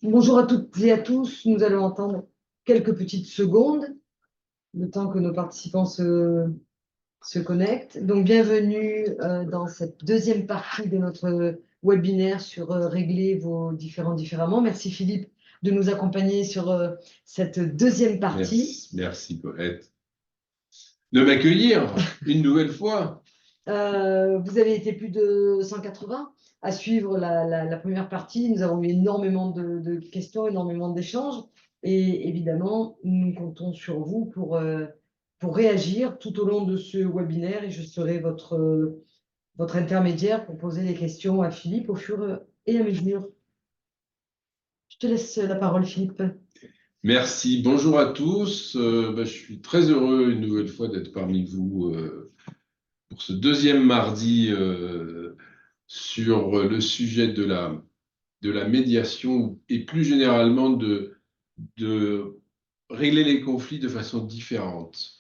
Bonjour à toutes et à tous. Nous allons entendre quelques petites secondes, le temps que nos participants se connectent. Donc, bienvenue dans cette deuxième partie de notre webinaire sur régler vos différends différemment. Merci Philippe de nous accompagner sur cette deuxième partie. Merci Paulette de m'accueillir une nouvelle fois. Vous avez été plus de 180 à suivre la première partie. Nous avons eu énormément de questions, énormément d'échanges. Et évidemment, nous comptons sur vous pour réagir tout au long de ce webinaire. Et je serai votre intermédiaire pour poser les questions à Philippe au fur et à mesure. Je te laisse la parole, Philippe. Merci, bonjour à tous. Je suis très heureux une nouvelle fois d'être parmi vous pour ce deuxième mardi sur le sujet de la médiation et plus généralement de régler les conflits de façon différente.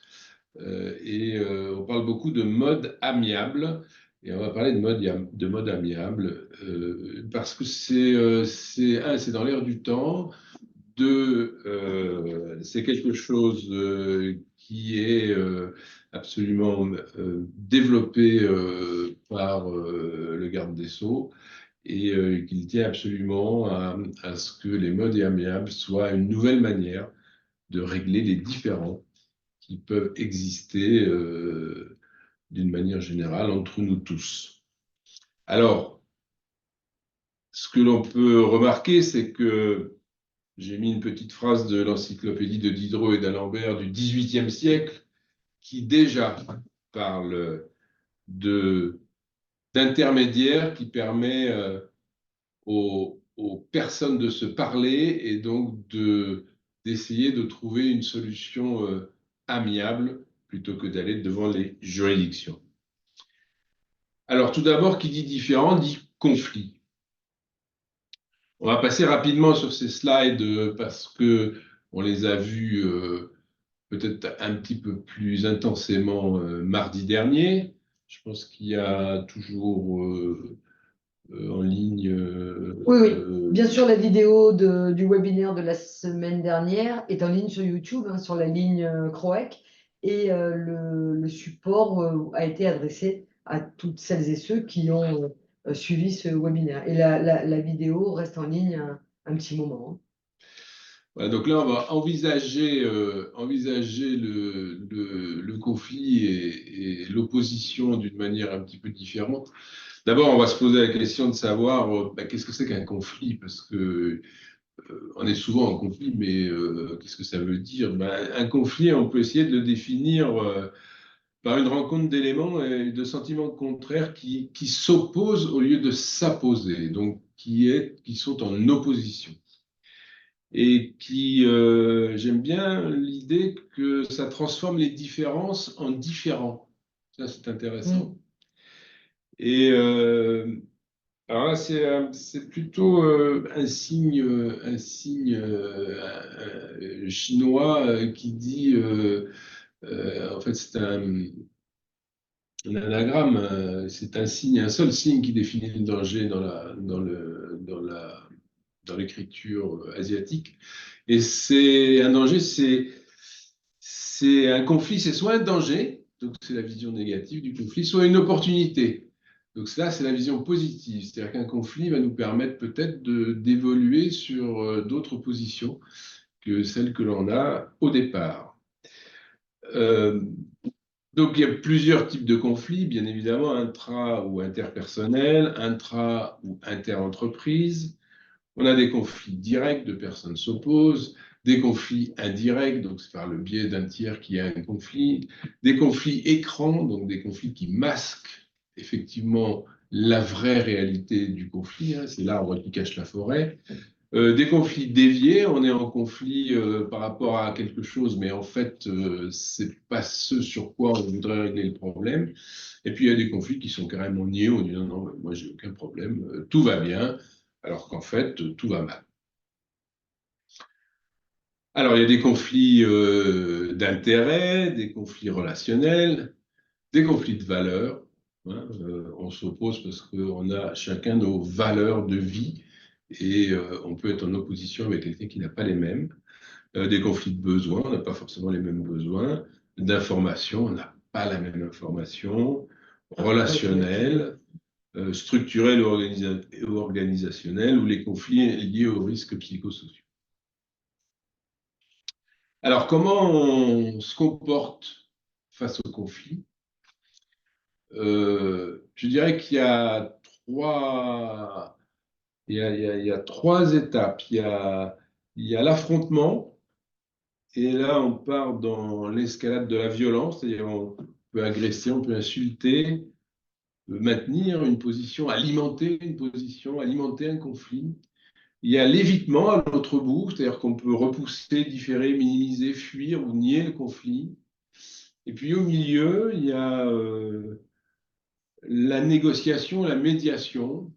On parle beaucoup de mode amiable. Et on va parler de mode amiable parce que c'est dans l'air du temps. Deux, c'est quelque chose qui est absolument développé par le garde des Sceaux et qu'il tient absolument à ce que les modes amiables soient une nouvelle manière de régler les différends qui peuvent exister d'une manière générale entre nous tous. Alors, ce que l'on peut remarquer, c'est que j'ai mis une petite phrase de l'encyclopédie de Diderot et d'Alembert du XVIIIe siècle qui déjà parle de d'intermédiaire qui permet aux personnes de se parler et donc d'essayer de trouver une solution amiable plutôt que d'aller devant les juridictions. Alors tout d'abord, qui dit différent dit conflit. On va passer rapidement sur ces slides parce que on les a vus peut-être un petit peu plus intensément mardi dernier. Je pense qu'il y a toujours en ligne. Oui, oui. Bien sûr, la vidéo du webinaire de la semaine dernière est en ligne sur YouTube, hein, sur la ligne Croec, et le support a été adressé à toutes celles et ceux qui ont suivi ce webinaire. Et la vidéo reste en ligne un petit moment, hein. Voilà, donc là, on va envisager le conflit et l'opposition d'une manière un petit peu différente. D'abord, on va se poser la question de savoir qu'est-ce que c'est qu'un conflit, parce que on est souvent en conflit, mais qu'est-ce que ça veut dire? Un conflit, on peut essayer de le définir par une rencontre d'éléments et de sentiments contraires qui s'opposent au lieu de s'apposer, donc qui sont en opposition. Et j'aime bien l'idée que ça transforme les différences en différents. Ça, c'est intéressant. Mm. Et alors là, c'est plutôt un signe chinois qui dit, en fait, c'est un anagramme, c'est un signe, un seul signe qui définit le danger dans l'écriture asiatique. Et c'est un danger, c'est un conflit, c'est soit un danger, donc c'est la vision négative du conflit, soit une opportunité. Donc là, c'est la vision positive, c'est-à-dire qu'un conflit va nous permettre peut-être d'évoluer sur d'autres positions que celles que l'on a au départ. Euh, donc il y a plusieurs types de conflits, bien évidemment, intra ou interpersonnels, intra ou interentreprises. On a des conflits directs, de personnes s'opposent, des conflits indirects, donc c'est par le biais d'un tiers qui a un conflit, des conflits écrans, donc des conflits qui masquent effectivement la vraie réalité du conflit, hein, c'est l'arbre qui cache la forêt. Des conflits déviés, on est en conflit par rapport à quelque chose, mais en fait, c'est pas ce sur quoi on voudrait régler le problème. Et puis il y a des conflits qui sont carrément niés, on dit non, non, moi j'ai aucun problème, tout va bien, alors qu'en fait, tout va mal. Alors il y a des conflits d'intérêts, des conflits relationnels, des conflits de valeurs, hein. On s'oppose parce qu'on a chacun nos valeurs de vie et on peut être en opposition avec quelqu'un qui n'a pas les mêmes. Des conflits de besoins, on n'a pas forcément les mêmes besoins. D'information, on n'a pas la même information. Relationnelle, structurelle ou organisationnelle, ou les conflits liés aux risques psychosociaux. Alors, comment on se comporte face aux conflits? Je dirais qu'il y a trois étapes. Il y a l'affrontement, et là, on part dans l'escalade de la violence, c'est-à-dire on peut agresser, on peut insulter, maintenir une position, alimenter une position, alimenter un conflit. Il y a l'évitement à l'autre bout, c'est-à-dire qu'on peut repousser, différer, minimiser, fuir ou nier le conflit. Et puis au milieu, il y a la négociation, la médiation.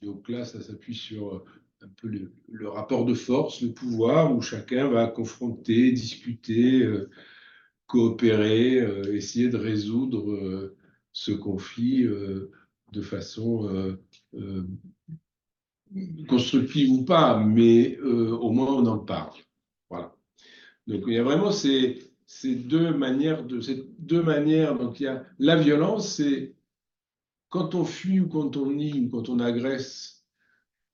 Donc là, ça s'appuie sur un peu le rapport de force, le pouvoir, où chacun va confronter, discuter, coopérer, essayer de résoudre ce conflit de façon constructive ou pas, mais au moins on en parle. Voilà. Donc il y a vraiment ces deux manières. Donc il y a la violence, c'est quand on fuit ou quand on nie ou quand on agresse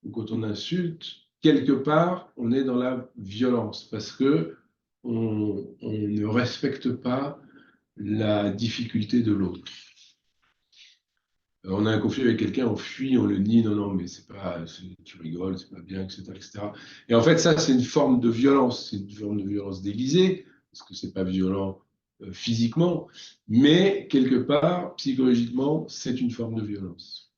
ou quand on insulte, quelque part on est dans la violence parce que on ne respecte pas la difficulté de l'autre. On a un conflit avec quelqu'un, on fuit, on le nie, non, non, mais c'est pas, tu rigoles, c'est pas bien, etc., etc. Et en fait, ça, c'est une forme de violence, c'est une forme de violence déguisée, parce que c'est pas violent physiquement, mais quelque part, psychologiquement, c'est une forme de violence.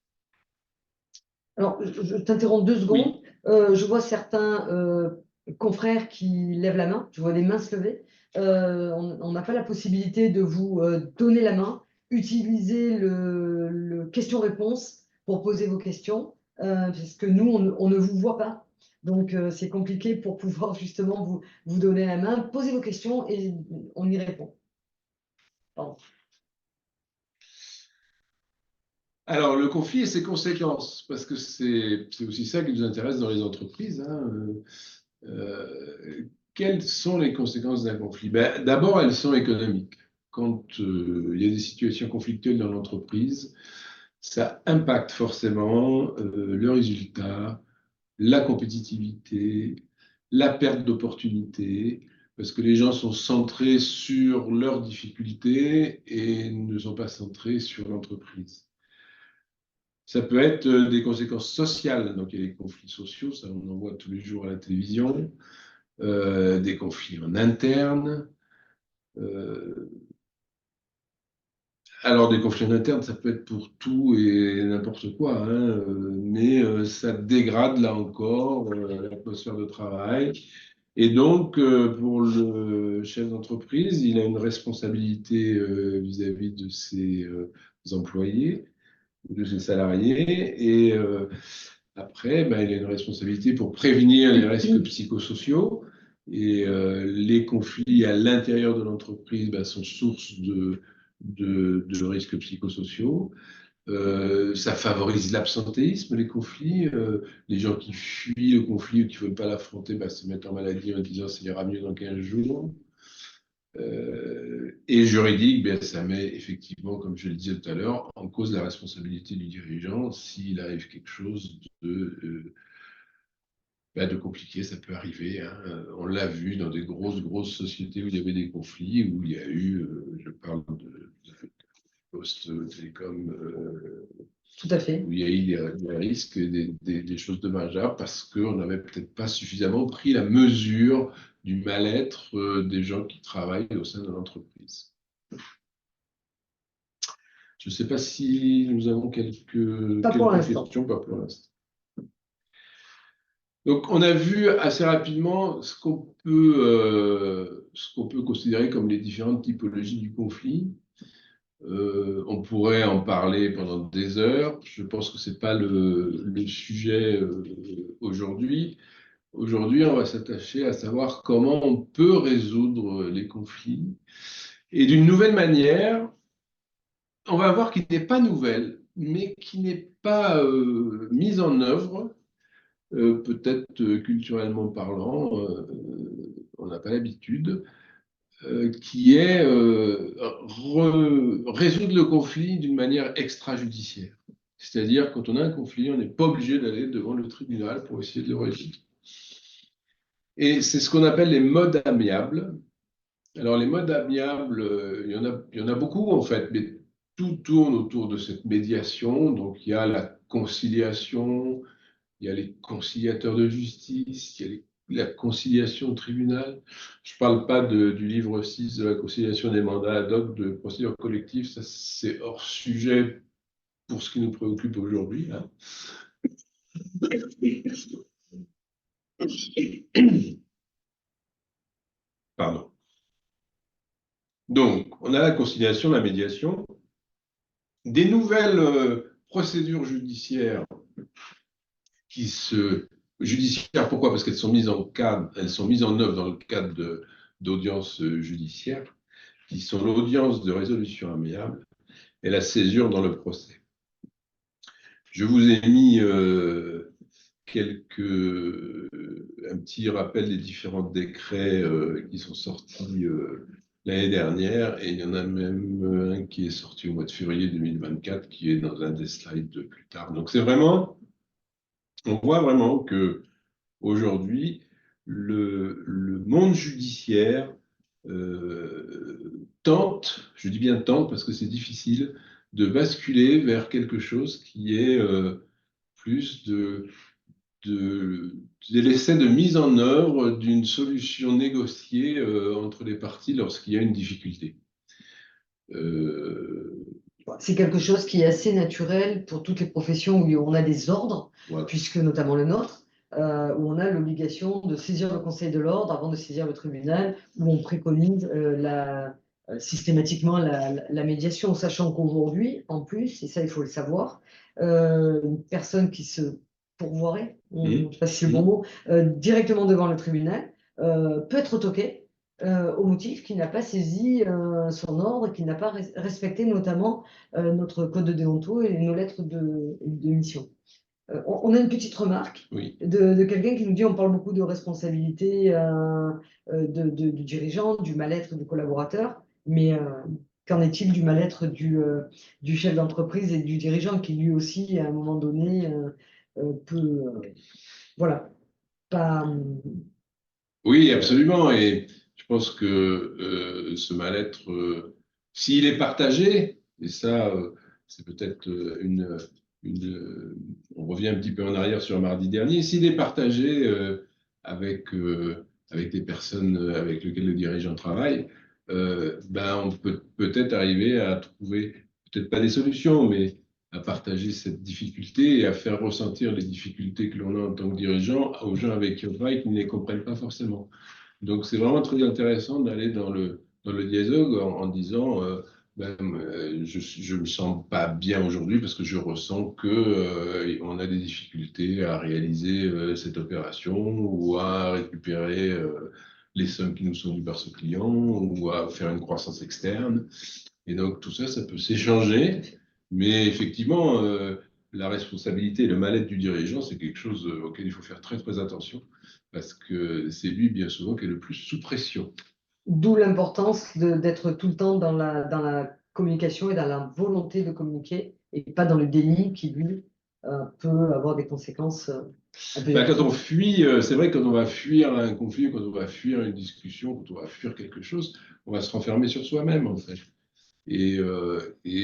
Alors, je t'interromps 2 secondes. Oui. Je vois certains confrères qui lèvent la main. Je vois des mains se lever. On n'a pas la possibilité de vous donner la main. Utilisez le question-réponse pour poser vos questions, parce que nous, on ne vous voit pas. Donc, c'est compliqué pour pouvoir justement vous donner la main. Posez vos questions et on y répond. Pardon. Alors, le conflit et ses conséquences, parce que c'est aussi ça qui nous intéresse dans les entreprises, hein. Quelles sont les conséquences d'un conflit? Ben, d'abord, elles sont économiques. Quand il y a des situations conflictuelles dans l'entreprise, ça impacte forcément le résultat, la compétitivité, la perte d'opportunités, parce que les gens sont centrés sur leurs difficultés et ne sont pas centrés sur l'entreprise. Ça peut être des conséquences sociales, donc il y a des conflits sociaux, ça on en voit tous les jours à la télévision, des conflits en interne. Alors, des conflits en interne, ça peut être pour tout et n'importe quoi, hein, mais ça dégrade là encore l'atmosphère de travail. Et donc, pour le chef d'entreprise, il a une responsabilité vis-à-vis de ses employés, de ses salariés, et après, ben, il a une responsabilité pour prévenir les risques psychosociaux. Et les conflits à l'intérieur de l'entreprise ben, sont source de risques psychosociaux. Ça favorise l'absentéisme, les conflits. Les gens qui fuient le conflit ou qui ne veulent pas l'affronter ben, se mettent en maladie en disant ça ira mieux dans 15 jours. Et juridique, ben, ça met effectivement, comme je le disais tout à l'heure, en cause la responsabilité du dirigeant s'il arrive quelque chose de compliqué, ça peut arriver, hein. On l'a vu dans des grosses sociétés où il y avait des conflits, où il y a eu, je parle de Poste Télécom, Tout à fait. où il y a eu des risques, des choses dommageables, parce qu'on n'avait peut-être pas suffisamment pris la mesure du mal-être des gens qui travaillent au sein de l'entreprise. Je ne sais pas si nous avons quelques questions, pas pour l'instant. Donc, on a vu assez rapidement ce qu'on peut considérer comme les différentes typologies du conflit. On pourrait en parler pendant des heures. Je pense que ce n'est pas le sujet aujourd'hui. Aujourd'hui, on va s'attacher à savoir comment on peut résoudre les conflits. Et d'une nouvelle manière, on va voir qu'il n'est pas nouvelle, mais qui n'est pas mise en œuvre peut-être culturellement parlant, on n'a pas l'habitude, qui est résoudre le conflit d'une manière extrajudiciaire. C'est-à-dire, quand on a un conflit, on n'est pas obligé d'aller devant le tribunal pour essayer de le résoudre. Et c'est ce qu'on appelle les modes amiables. Alors, les modes amiables, il y en a beaucoup en fait, mais tout tourne autour de cette médiation. Donc, il y a la conciliation, il y a les conciliateurs de justice, il y a la conciliation au tribunal. Je ne parle pas du livre 6 de la conciliation des mandats ad hoc de procédure collective, ça c'est hors sujet pour ce qui nous préoccupe aujourd'hui, hein. Pardon. Donc, on a la conciliation, la médiation, des nouvelles procédures judiciaires judiciaires, pourquoi? Parce qu'elles sont mises elles sont mises en œuvre dans le cadre d'audiences judiciaires, qui sont l'audience de résolution amiable et la césure dans le procès. Je vous ai mis un petit rappel des différents décrets qui sont sortis l'année dernière, et il y en a même un qui est sorti au mois de février 2024, qui est dans un des slides de plus tard. Donc c'est vraiment, on voit vraiment que aujourd'hui, le monde judiciaire tente, je dis bien tente parce que c'est difficile, de basculer vers quelque chose qui est plus de l'essai de mise en œuvre d'une solution négociée entre les parties lorsqu'il y a une difficulté. C'est quelque chose qui est assez naturel pour toutes les professions où on a des ordres, Voilà. puisque notamment le nôtre, où on a l'obligation de saisir le Conseil de l'ordre avant de saisir le tribunal, où on préconise systématiquement la médiation, sachant qu'aujourd'hui, en plus, et ça il faut le savoir, une personne qui se pourvoirait, je ne sais pas si c'est le bon mot, directement devant le tribunal, peut être toquée au motif qu'il n'a pas saisi son ordre, qu'il n'a pas respecté notamment notre code de déonto et nos lettres de mission. On a une petite remarque Oui. de quelqu'un qui nous dit on parle beaucoup de responsabilité du dirigeant, du mal-être du collaborateur, mais qu'en est-il du mal-être du chef d'entreprise et du dirigeant qui lui aussi, à un moment donné, peut, voilà, pas. Oui, absolument. Et je pense que ce mal-être, s'il est partagé, et ça, c'est peut-être on revient un petit peu en arrière sur mardi dernier, s'il est partagé avec les personnes avec lesquelles le dirigeant travaille, ben, on peut peut-être arriver à trouver, peut-être pas des solutions, mais à partager cette difficulté et à faire ressentir les difficultés que l'on a en tant que dirigeant aux gens avec qui on travaille qui ne les comprennent pas forcément. Donc c'est vraiment très intéressant d'aller dans le dialogue en disant je me sens pas bien aujourd'hui parce que je ressens que on a des difficultés à réaliser cette opération ou à récupérer les sommes qui nous sont dues par ce client ou à faire une croissance externe. Et donc tout ça, ça peut s'échanger, mais effectivement, la responsabilité et le mal-être du dirigeant, c'est quelque chose auquel il faut faire très très attention, parce que c'est lui bien souvent qui est le plus sous pression. D'où l'importance d'être tout le temps dans la communication et dans la volonté de communiquer, et pas dans le déni qui, lui, peut avoir des conséquences un peu Quand on négatives. fuit, c'est vrai que quand on va fuir un conflit, quand on va fuir une discussion, quand on va fuir quelque chose, on va se renfermer sur soi-même en fait. Et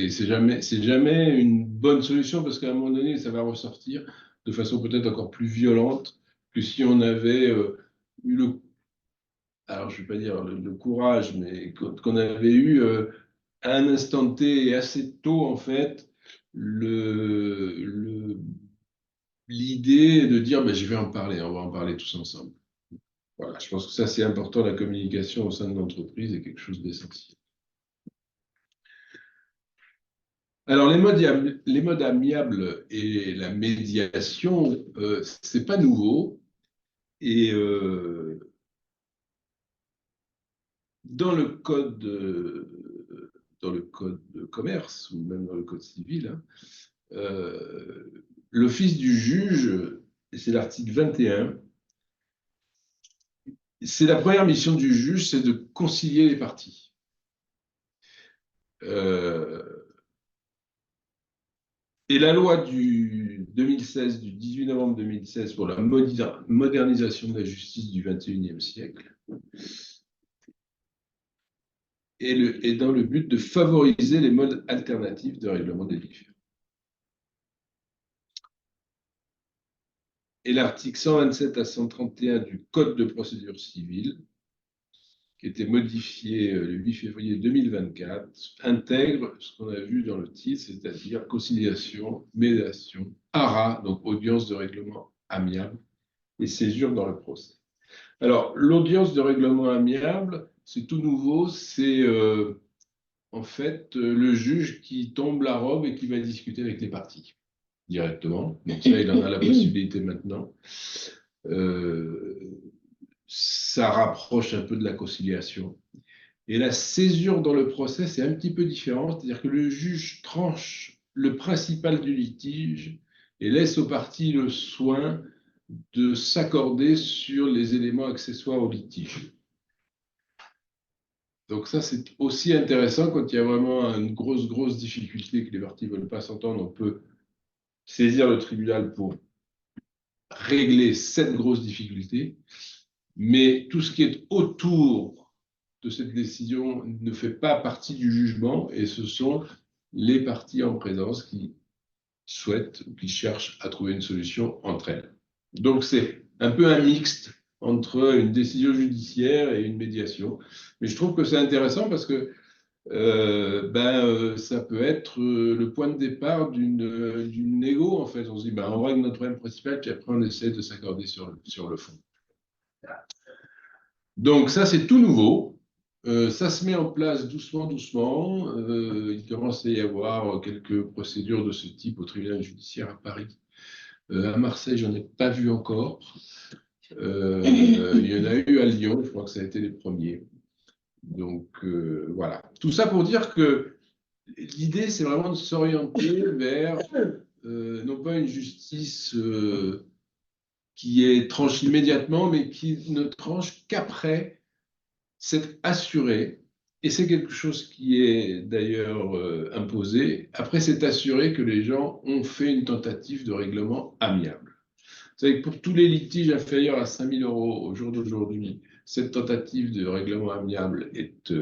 c'est jamais une bonne solution parce qu'à un moment donné, ça va ressortir de façon peut-être encore plus violente que si on avait eu alors je ne vais pas dire le courage, mais qu'on avait eu à un instant T et assez tôt en fait l'idée de dire ben, je vais en parler, on va en parler tous ensemble. Voilà, je pense que ça c'est important, la communication au sein de l'entreprise est quelque chose d'essentiel. Alors, les modes amiables et la médiation, c'est pas nouveau. Et dans le code, dans le code de commerce ou même dans le code civil, hein, l'office du juge c'est l'article 21. C'est la première mission du juge, c'est de concilier les parties. Et la loi du 2016, du 18 novembre 2016 pour la modernisation de la justice du XXIe siècle est dans le but de favoriser les modes alternatifs de règlement des litiges. Et l'article 127 à 131 du Code de procédure civile, qui a été modifié le 8 février 2024, intègre ce qu'on a vu dans le titre, c'est-à-dire conciliation, médiation, ARA, donc audience de règlement amiable, et césure dans le procès. Alors, l'audience de règlement amiable, c'est tout nouveau, c'est en fait le juge qui tombe la robe et qui va discuter avec les parties directement. Donc ça, il en a la possibilité maintenant. Ça rapproche un peu de la conciliation. Et la césure dans le procès, c'est un petit peu différent, c'est-à-dire que le juge tranche le principal du litige et laisse aux parties le soin de s'accorder sur les éléments accessoires au litige. Donc ça, c'est aussi intéressant quand il y a vraiment une grosse difficulté que les parties ne veulent pas s'entendre. On peut saisir le tribunal pour régler cette grosse difficulté, mais tout ce qui est autour de cette décision ne fait pas partie du jugement et ce sont les parties en présence qui souhaitent ou qui cherchent à trouver une solution entre elles. Donc c'est un peu un mixte entre une décision judiciaire et une médiation. Mais je trouve que c'est intéressant parce que ça peut être le point de départ d'une négo, en fait. On se dit, on règle notre problème principal, puis après on essaie de s'accorder sur le fond. Donc ça, c'est tout nouveau. Ça se met en place doucement. Il commence à y avoir quelques procédures de ce type au tribunal judiciaire à Paris. À Marseille, j'en ai pas vu encore. Il y en a eu à Lyon, je crois que ça a été les premiers. Donc voilà. Tout ça pour dire que l'idée, c'est vraiment de s'orienter vers non pas une justice qui est tranche immédiatement, mais qui ne tranche qu'après s'être assuré, et c'est quelque chose qui est d'ailleurs imposé, après s'être assuré que les gens ont fait une tentative de règlement amiable. Vous savez que pour tous les litiges inférieurs à 5 000 € au jour d'aujourd'hui, cette tentative de règlement amiable est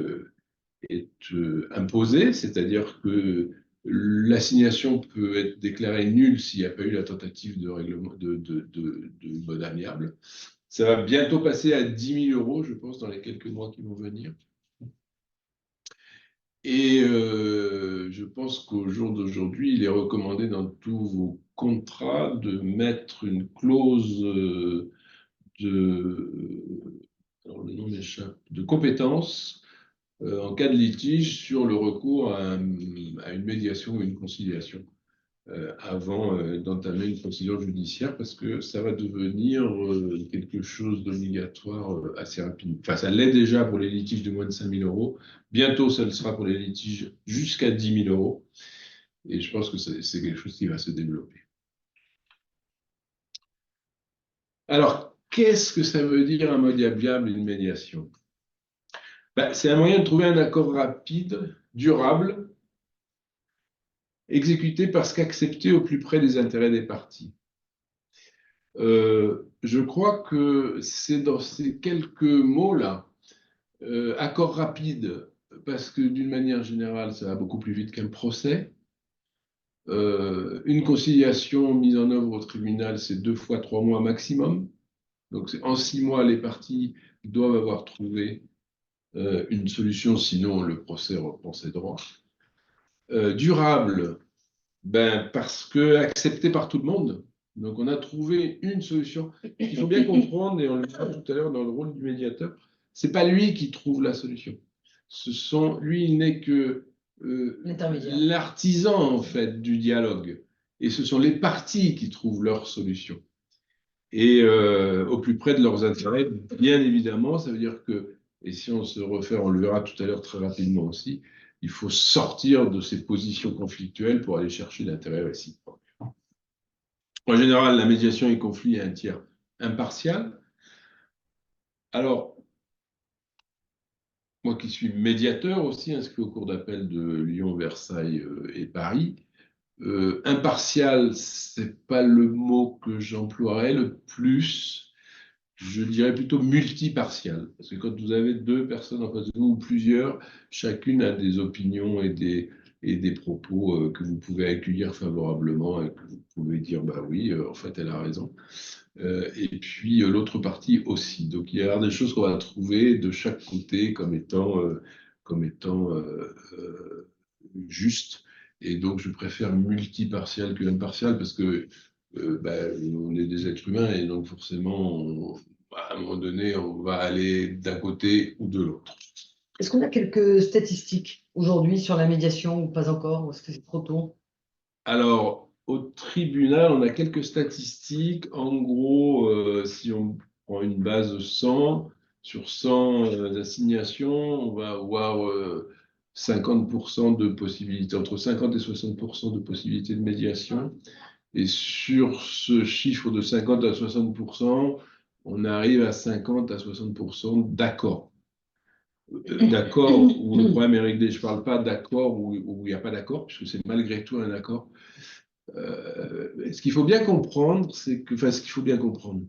imposée, c'est-à-dire que l'assignation peut être déclarée nulle s'il n'y a pas eu la tentative de règlement de mode amiable. Ça va bientôt passer à 10 000 €, je pense, dans les quelques mois qui vont venir. Et je pense qu'au jour d'aujourd'hui, il est recommandé dans tous vos contrats de mettre une clause alors le nom m'échappe, de compétence en cas de litige sur le recours à une médiation ou une conciliation avant d'entamer une procédure judiciaire parce que ça va devenir quelque chose d'obligatoire assez rapidement. Enfin, ça l'est déjà pour les litiges de moins de 5 000 €. Bientôt, ça le sera pour les litiges jusqu'à 10 000 €. Et je pense que c'est quelque chose qui va se développer. Alors, qu'est-ce que ça veut dire un mode amiable et une médiation? C'est un moyen de trouver un accord rapide, durable, exécuté parce qu'accepté au plus près des intérêts des parties. Je crois que c'est dans ces quelques mots-là, accord rapide, parce que d'une manière générale, ça va beaucoup plus vite qu'un procès. Une conciliation mise en œuvre au tribunal, c'est 2 fois 3 mois maximum. Donc en 6 mois, les parties doivent avoir trouvé une solution, sinon le procès reprend ses droits. Durable, parce que accepté par tout le monde. Donc on a trouvé une solution. Il faut bien comprendre, et on le verra tout à l'heure dans le rôle du médiateur, c'est pas lui qui trouve la solution. Lui, il n'est que l'artisan en fait du dialogue. Et ce sont les parties qui trouvent leur solution. Et au plus près de leurs intérêts, bien évidemment, ça veut dire que, et si on se réfère, on le verra tout à l'heure très rapidement aussi, il faut sortir de ces positions conflictuelles pour aller chercher l'intérêt réciproque. En général, la médiation et conflit est un tiers impartial. Alors, moi qui suis médiateur aussi, inscrit au cours d'appel de Lyon, Versailles et Paris, impartial, c'est pas le mot que j'emploierais le plus. Je dirais plutôt multipartial. Parce que quand vous avez deux personnes en face de vous ou plusieurs, chacune a des opinions et des propos que vous pouvez accueillir favorablement et que vous pouvez dire, bah oui, en fait, elle a raison. Et puis l'autre partie aussi. Donc il y a des choses qu'on va trouver de chaque côté comme étant justes. Et donc je préfère multipartial que impartial parce que on est des êtres humains et donc forcément, à un moment donné, on va aller d'un côté ou de l'autre. Est-ce qu'on a quelques statistiques aujourd'hui sur la médiation ou pas encore? Ou est-ce que c'est trop tôt? Alors, au tribunal, on a quelques statistiques. En gros, si on prend une base de 100, sur 100 assignations, on va avoir 50% de possibilités, entre 50 et 60% de possibilités de médiation. Et sur ce chiffre de 50 à 60%, on arrive à 50 à 60% d'accords. D'accord où le problème est réglé. Je ne parle pas d'accord où il n'y a pas d'accord, puisque c'est malgré tout un accord. Ce qu'il faut bien comprendre, c'est que, enfin, ce qu'il faut bien comprendre,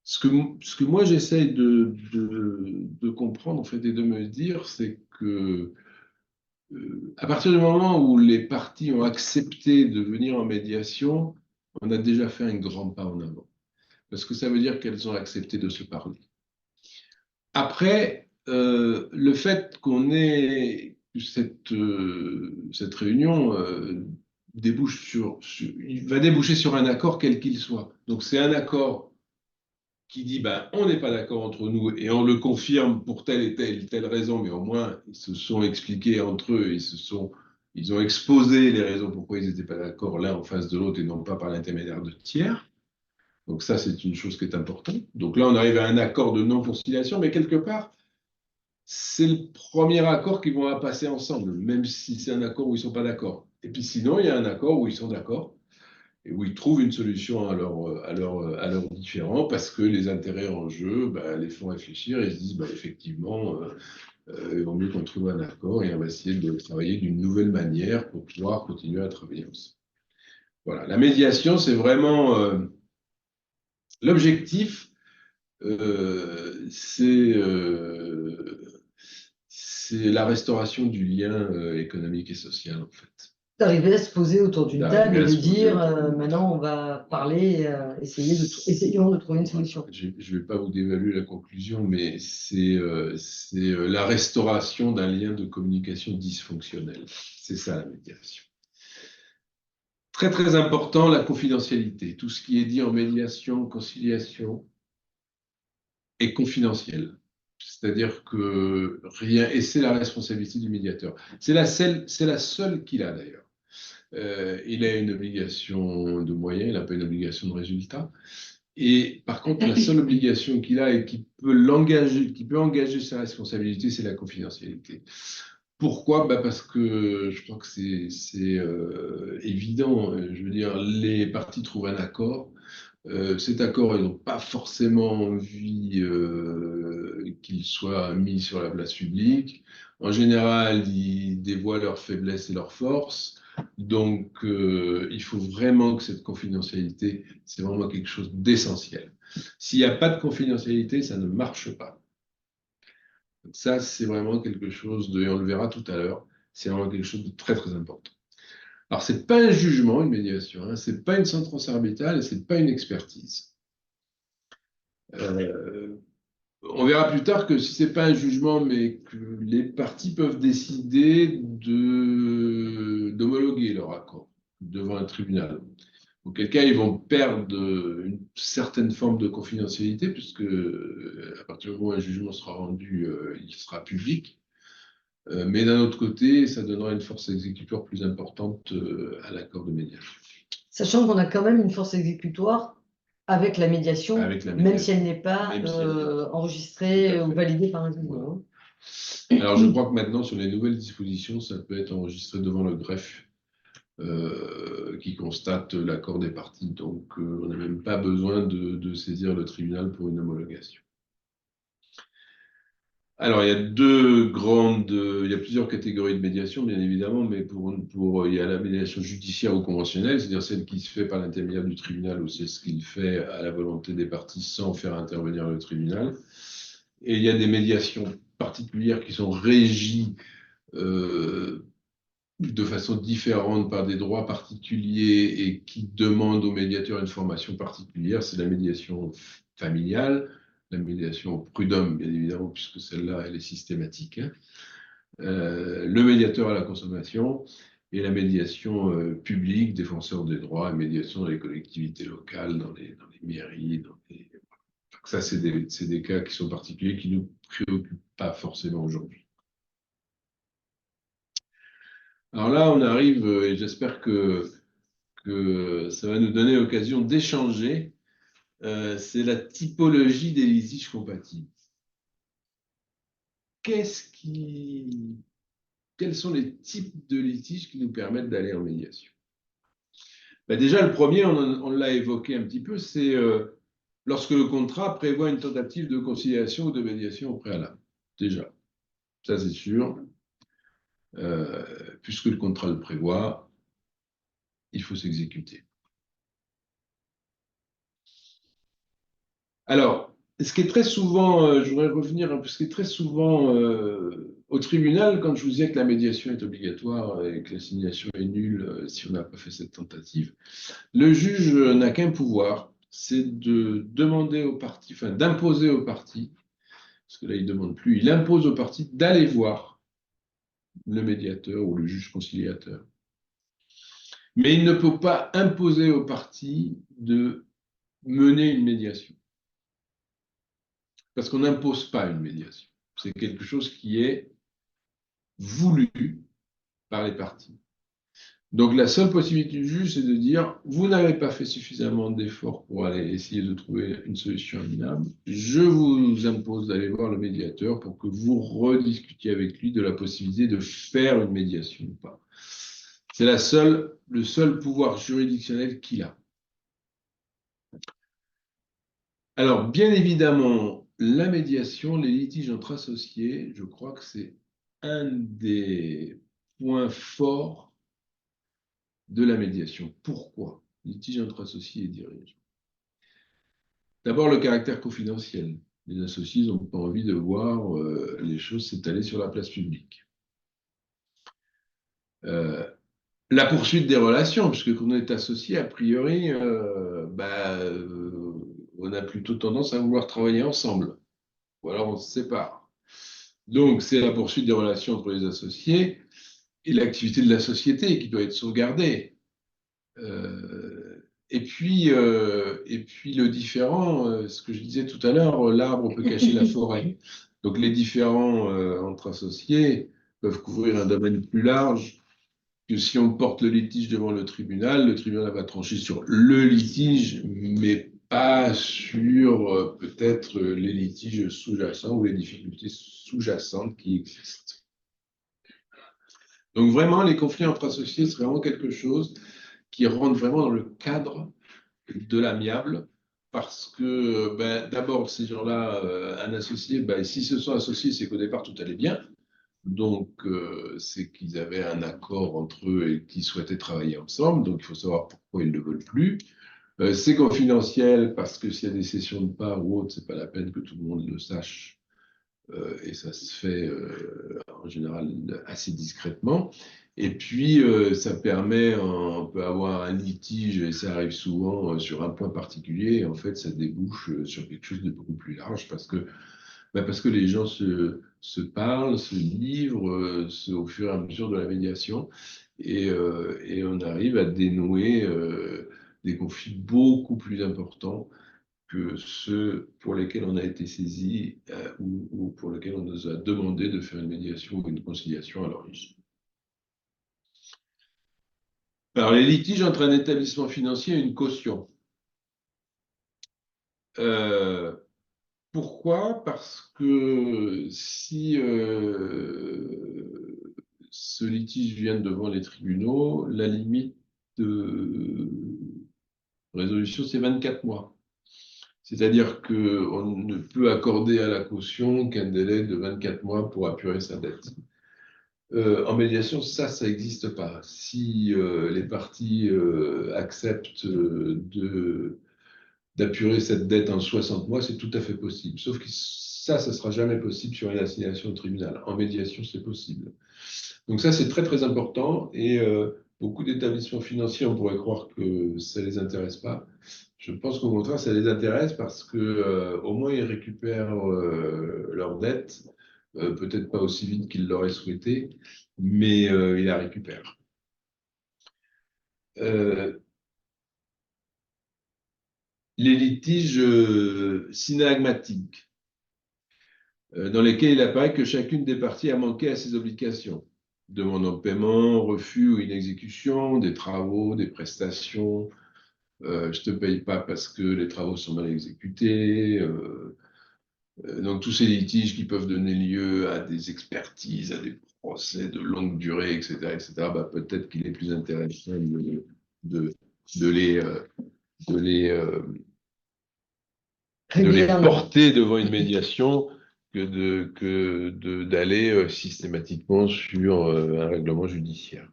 ce que moi j'essaye de comprendre en fait et de me dire, c'est que à partir du moment où les parties ont accepté de venir en médiation, on a déjà fait un grand pas en avant, parce que ça veut dire qu'elles ont accepté de se parler. Après, le fait qu'on ait cette réunion il va déboucher sur un accord quel qu'il soit. Donc c'est un accord qui dit ben, on n'est pas d'accord entre nous et on le confirme pour telle et telle raison, mais au moins ils se sont expliqués entre eux, ils ont exposé les raisons pourquoi ils n'étaient pas d'accord l'un en face de l'autre et non pas par l'intermédiaire de tiers. Donc ça, c'est une chose qui est importante. Donc là, on arrive à un accord de non-conciliation, mais quelque part, c'est le premier accord qu'ils vont passer ensemble, même si c'est un accord où ils ne sont pas d'accord. Et puis sinon, il y a un accord où ils sont d'accord et où ils trouvent une solution à leurs différends parce que les intérêts en jeu les font réfléchir et se disent effectivement, il vaut mieux qu'on trouve un accord et on va essayer de travailler d'une nouvelle manière pour pouvoir continuer à travailler ensemble. Voilà, la médiation, c'est vraiment l'objectif, c'est la restauration du lien économique et social, en fait. D'arriver à se poser autour d'une table D'arriver et à de se poser dire autour d'une table. maintenant on va parler, essayons de trouver une solution. Je ne vais pas vous dévaluer la conclusion, mais c'est la restauration d'un lien de communication dysfonctionnel. C'est ça la médiation. Très très important, la confidentialité. Tout ce qui est dit en médiation, conciliation est confidentiel. C'est-à-dire que rien, et c'est la responsabilité du médiateur. C'est la seule qu'il a d'ailleurs. Il a une obligation de moyens, il n'a pas une obligation de résultat. Et par contre, la seule obligation qu'il a et qui peut engager sa responsabilité, c'est la confidentialité. Pourquoi? Parce que je crois que c'est évident. Je veux dire, les parties trouvent un accord. Cet accord, ils n'ont pas forcément envie qu'il soit mis sur la place publique. En général, ils dévoient leurs faiblesses et leurs forces. Donc, il faut vraiment que cette confidentialité, c'est vraiment quelque chose d'essentiel. S'il n'y a pas de confidentialité, ça ne marche pas. Donc ça, c'est vraiment quelque chose et on le verra tout à l'heure, c'est vraiment quelque chose de très, très important. Alors, ce n'est pas un jugement, une médiation, hein, ce n'est pas une sentence arbitrale et ce n'est pas une expertise. On verra plus tard que si ce n'est pas un jugement, mais que les parties peuvent décider d'homologuer leur accord devant un tribunal. Auquel cas, ils vont perdre une certaine forme de confidentialité, puisque à partir du moment où un jugement sera rendu, il sera public. Mais d'un autre côté, ça donnera une force exécutoire plus importante à l'accord de médiation. Sachant qu'on a quand même une force exécutoire avec la médiation, Avec la même si médiation. elle n'est pas Même si elle n'est pas. enregistrée ou validée par un juge. Voilà. Alors, je crois que maintenant, sur les nouvelles dispositions, ça peut être enregistré devant le greffe qui constate l'accord des parties. Donc, on n'a même pas besoin de saisir le tribunal pour une homologation. Alors, il y a plusieurs catégories de médiation, bien évidemment, mais il y a la médiation judiciaire ou conventionnelle, c'est-à-dire celle qui se fait par l'intermédiaire du tribunal ou c'est ce qu'il fait à la volonté des parties sans faire intervenir le tribunal. Et il y a des médiations particulières qui sont régies de façon différente par des droits particuliers et qui demandent au médiateur une formation particulière. C'est la médiation familiale, la médiation au prud'homme, bien évidemment, puisque celle-là, elle est systématique, hein. Le médiateur à la consommation et la médiation publique, défenseur des droits, et médiation dans les collectivités locales, dans les mairies. Donc ça, c'est des cas qui sont particuliers, qui ne nous préoccupent pas forcément aujourd'hui. Alors là, on arrive, et j'espère que ça va nous donner l'occasion d'échanger, c'est la typologie des litiges compatibles. Quels sont les types de litiges qui nous permettent d'aller en médiation? Ben déjà, le premier, on l'a évoqué un petit peu, c'est lorsque le contrat prévoit une tentative de conciliation ou de médiation au préalable. Déjà, ça c'est sûr, puisque le contrat le prévoit, il faut s'exécuter. Alors, ce qui est très souvent, je voudrais revenir un peu, ce qui est très souvent au tribunal, quand je vous disais que la médiation est obligatoire et que l'assignation est nulle si on n'a pas fait cette tentative, le juge n'a qu'un pouvoir, c'est de demander aux parties, enfin d'imposer aux parties, parce que là il ne demande plus, il impose aux parties d'aller voir le médiateur ou le juge conciliateur. Mais il ne peut pas imposer aux parties de mener une médiation. Parce qu'on n'impose pas une médiation. C'est quelque chose qui est voulu par les parties. Donc la seule possibilité du juge, c'est de dire, vous n'avez pas fait suffisamment d'efforts pour aller essayer de trouver une solution amiable, je vous impose d'aller voir le médiateur pour que vous rediscutiez avec lui de la possibilité de faire une médiation ou pas. C'est le seul pouvoir juridictionnel qu'il a. Alors, bien évidemment, la médiation, les litiges entre associés, je crois que c'est un des points forts de la médiation. Pourquoi? Litige entre associés et dirigeants. D'abord, le caractère confidentiel. Les associés n'ont pas envie de voir les choses s'étaler sur la place publique. La poursuite des relations, puisque quand on est associé, a priori, on a plutôt tendance à vouloir travailler ensemble. Ou alors on se sépare. Donc, c'est la poursuite des relations entre les associés et l'activité de la société qui doit être sauvegardée. Et puis le différent, ce que je disais tout à l'heure, l'arbre peut cacher la forêt. Donc les différends entre associés peuvent couvrir un domaine plus large que si on porte le litige devant le tribunal va trancher sur le litige, mais pas sur peut-être les litiges sous-jacents ou les difficultés sous-jacentes qui existent. Donc vraiment, les conflits entre associés, c'est vraiment quelque chose qui rentre vraiment dans le cadre de l'amiable, parce que d'abord, ces gens-là, un associé, s'ils se sont associés, c'est qu'au départ, tout allait bien. Donc, c'est qu'ils avaient un accord entre eux et qu'ils souhaitaient travailler ensemble. Donc, il faut savoir pourquoi ils ne le veulent plus. C'est confidentiel parce que s'il y a des cessions de parts ou autre, c'est pas la peine que tout le monde le sache. Et ça se fait en général assez discrètement. Et puis, ça permet, on peut avoir un litige, et ça arrive souvent sur un point particulier, et en fait, ça débouche sur quelque chose de beaucoup plus large parce que les gens se parlent, se livrent au fur et à mesure de la médiation, et on arrive à dénouer des conflits beaucoup plus importants que ceux pour lesquels on a été saisi ou pour lesquels on nous a demandé de faire une médiation ou une conciliation à l'origine. Alors, les litiges entre un établissement financier et une caution. Pourquoi? Parce que si ce litige vient devant les tribunaux, la limite de résolution, c'est 24 mois. C'est-à-dire qu'on ne peut accorder à la caution qu'un délai de 24 mois pour apurer sa dette. En médiation, ça n'existe pas. Si les parties acceptent d'apurer cette dette en 60 mois, c'est tout à fait possible. Sauf que ça ne sera jamais possible sur une assignation au tribunal. En médiation, c'est possible. Donc ça, c'est très, très important. Et beaucoup d'établissements financiers, on pourrait croire que ça ne les intéresse pas. Je pense qu'au contraire, ça les intéresse parce que au moins, ils récupèrent leur dette, peut-être pas aussi vite qu'ils l'auraient souhaité, mais ils la récupèrent. Les litiges synagmatiques, dans lesquels il apparaît que chacune des parties a manqué à ses obligations. Demande en paiement, refus ou inexécution, des travaux, des prestations, je ne te paye pas parce que les travaux sont mal exécutés. Donc tous ces litiges qui peuvent donner lieu à des expertises, à des procès de longue durée, etc., bah, peut-être qu'il est plus intéressant de, de les, de les, de les Régulièrement. porter devant une médiation d'aller systématiquement sur un règlement judiciaire.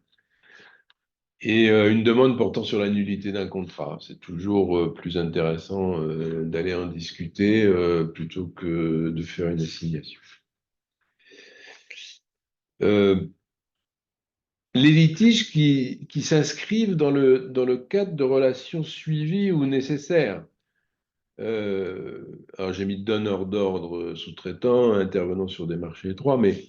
Et une demande portant sur la nullité d'un contrat. C'est toujours plus intéressant d'aller en discuter plutôt que de faire une assignation. Les litiges qui s'inscrivent dans le cadre de relations suivies ou nécessaires. Alors j'ai mis donneur d'ordre sous-traitant, intervenant sur des marchés étroits, mais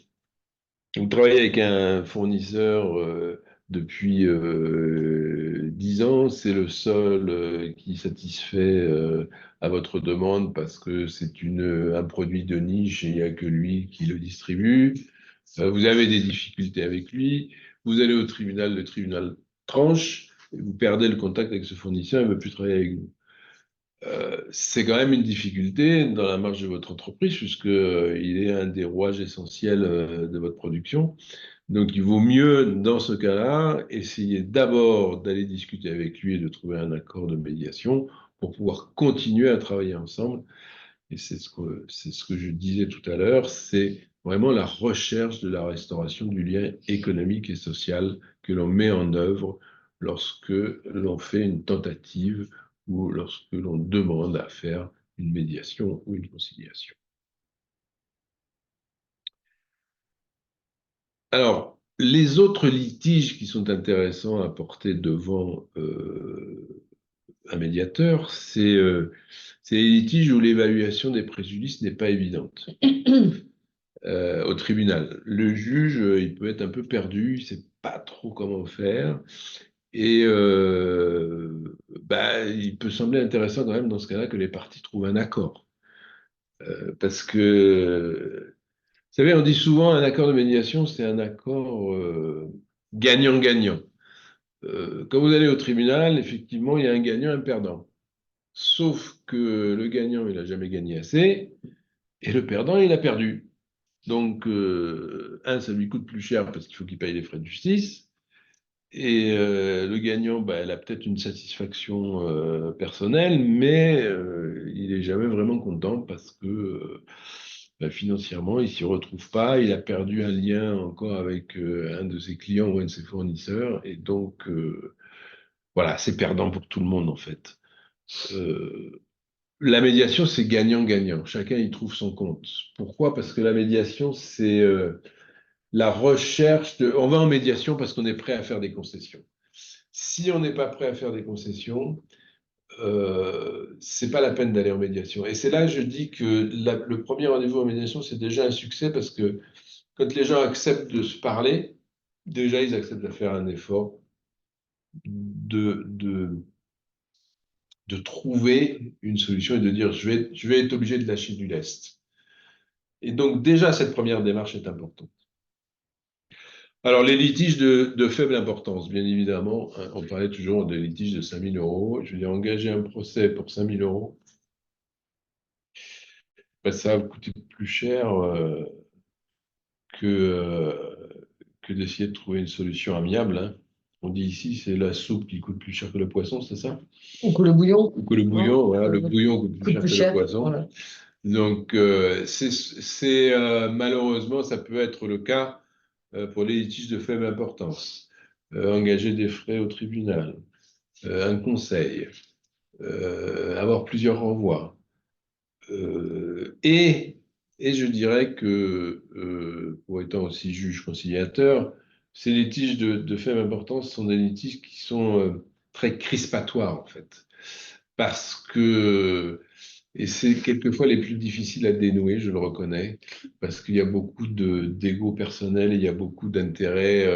vous travaillez avec un fournisseur depuis 10 ans, c'est le seul qui satisfait à votre demande parce que c'est un produit de niche et il n'y a que lui qui le distribue. Vous avez des difficultés avec lui, vous allez au tribunal, le tribunal tranche, et vous perdez le contact avec ce fournisseur, il ne veut plus travailler avec vous. C'est quand même une difficulté dans la marge de votre entreprise, puisque il est un des rouages essentiels de votre production. Donc, il vaut mieux, dans ce cas-là, essayer d'abord d'aller discuter avec lui et de trouver un accord de médiation pour pouvoir continuer à travailler ensemble. Et c'est ce que je disais tout à l'heure, c'est vraiment la recherche de la restauration du lien économique et social que l'on met en œuvre lorsque l'on fait une tentative ou lorsque l'on demande à faire une médiation ou une conciliation. Alors, les autres litiges qui sont intéressants à porter devant un médiateur, c'est les litiges où l'évaluation des préjudices n'est pas évidente. Au tribunal, le juge, il peut être un peu perdu, il ne sait pas trop comment faire. Et il peut sembler intéressant quand même dans ce cas-là que les parties trouvent un accord. Parce que, vous savez, on dit souvent un accord de médiation, c'est un accord gagnant-gagnant. Quand vous allez au tribunal, effectivement, il y a un gagnant et un perdant. Sauf que le gagnant, il n'a jamais gagné assez, et le perdant, il a perdu. Donc, ça lui coûte plus cher parce qu'il faut qu'il paye les frais de justice. Et le gagnant, elle a peut-être une satisfaction personnelle, mais il n'est jamais vraiment content parce que financièrement, il ne s'y retrouve pas. Il a perdu un lien encore avec un de ses clients ou un de ses fournisseurs. Et donc, voilà, c'est perdant pour tout le monde, en fait. La médiation, c'est gagnant-gagnant. Chacun y trouve son compte. Pourquoi? Parce que la médiation, c'est la recherche de... On va en médiation parce qu'on est prêt à faire des concessions. Si on n'est pas prêt à faire des concessions, c'est pas la peine d'aller en médiation. Et c'est là que je dis que le premier rendez-vous en médiation, c'est déjà un succès parce que quand les gens acceptent de se parler, déjà ils acceptent de faire un effort de, de, de trouver une solution et de dire je vais être obligé de lâcher du lest. Et donc déjà cette première démarche est importante. Alors, les litiges de faible importance, bien évidemment, hein, on parlait toujours des litiges de 5 000 euros. Je veux dire, engager un procès pour 5 000 euros, ça va coûter plus cher que que d'essayer de trouver une solution amiable, hein. On dit ici, c'est la soupe qui coûte plus cher que le poisson, c'est ça? Ou que le bouillon, Ou que le hein, bouillon, voilà, le bouillon coûte plus coûte cher plus que le cher. poisson. Voilà. Donc, malheureusement, ça peut être le cas pour les litiges de faible importance. Engager des frais au tribunal, un conseil, avoir plusieurs renvois. Et je dirais que, pour étant aussi juge conciliateur, ces litiges de faible importance sont des litiges qui sont très crispatoires, en fait. Parce que, et c'est quelquefois les plus difficiles à dénouer, je le reconnais, parce qu'il y a beaucoup d'ego personnel, il y a beaucoup d'intérêts,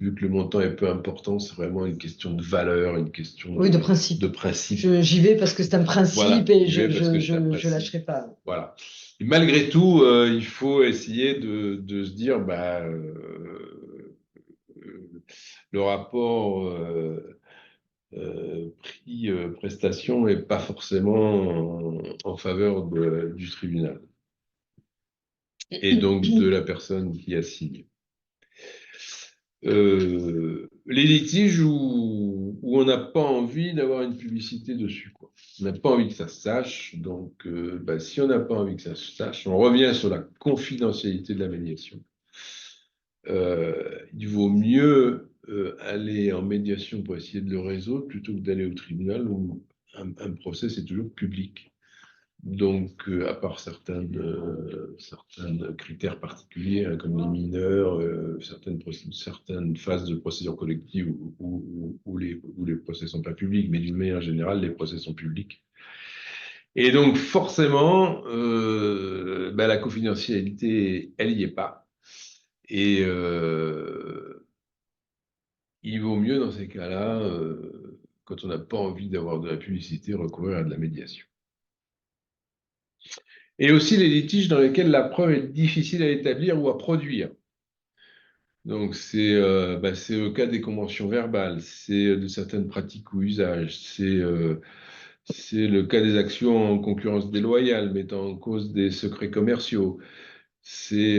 vu que le montant est peu important, c'est vraiment une question de valeur, une question Oui, de de principe. principe. J'y vais parce que c'est un principe Voilà, et j'y vais parce que c'est un je principe. lâcherai pas. Voilà. Et malgré tout, il faut essayer de se dire, le rapport prix-prestation n'est pas forcément en faveur du tribunal et donc de la personne qui assigne. Les litiges où on n'a pas envie d'avoir une publicité dessus, quoi. On n'a pas envie que ça se sache, donc si on n'a pas envie que ça se sache, on revient sur la confidentialité de la médiation. Il vaut mieux aller en médiation pour essayer de le résoudre plutôt que d'aller au tribunal où un procès c'est toujours public. Donc, à part certains critères particuliers, hein, comme les mineurs, certaines phases de procédure collective où les procès ne sont pas publics, mais d'une manière générale, les procès sont publics. Et donc, forcément, la confidentialité, elle n'y est pas. Et il vaut mieux, dans ces cas-là, quand on n'a pas envie d'avoir de la publicité, recourir à de la médiation. Et aussi les litiges dans lesquels la preuve est difficile à établir ou à produire. Donc, c'est au cas des conventions verbales, c'est de certaines pratiques ou usages, c'est le cas des actions en concurrence déloyale mettant en cause des secrets commerciaux, c'est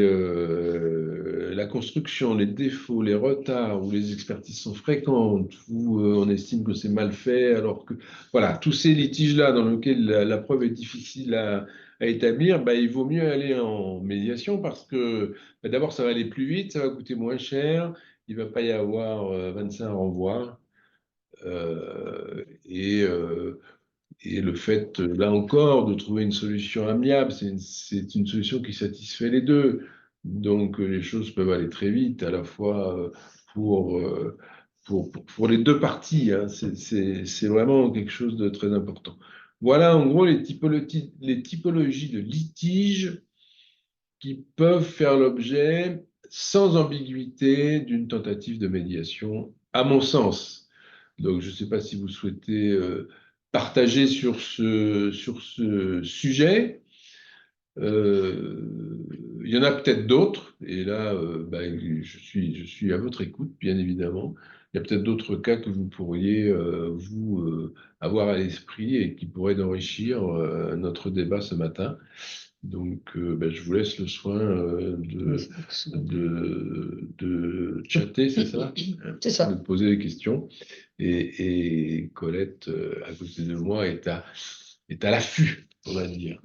la construction, les défauts, les retards, où les expertises sont fréquentes, où on estime que c'est mal fait, alors que, voilà, tous ces litiges-là dans lesquels la preuve est difficile à établir, il vaut mieux aller en médiation parce que d'abord, ça va aller plus vite, ça va coûter moins cher, il ne va pas y avoir 25 renvois. Euh, et, euh, et le fait, là encore, de trouver une solution amiable, c'est une solution qui satisfait les deux. Donc, les choses peuvent aller très vite, à la fois pour, euh, pour les deux parties, hein. C'est vraiment quelque chose de très important. Voilà, en gros, les typologies de litiges qui peuvent faire l'objet, sans ambiguïté, d'une tentative de médiation, à mon sens. Donc, je ne sais pas si vous souhaitez partager sur ce sujet. Il y en a peut-être d'autres, et là, je suis à votre écoute, bien évidemment. Il y a peut-être d'autres cas que vous pourriez, avoir à l'esprit et qui pourraient enrichir notre débat ce matin. Donc, je vous laisse le soin de chatter, c'est ça? C'est De ça. poser des questions. Et Colette, à côté de moi, est à l'affût, on va dire,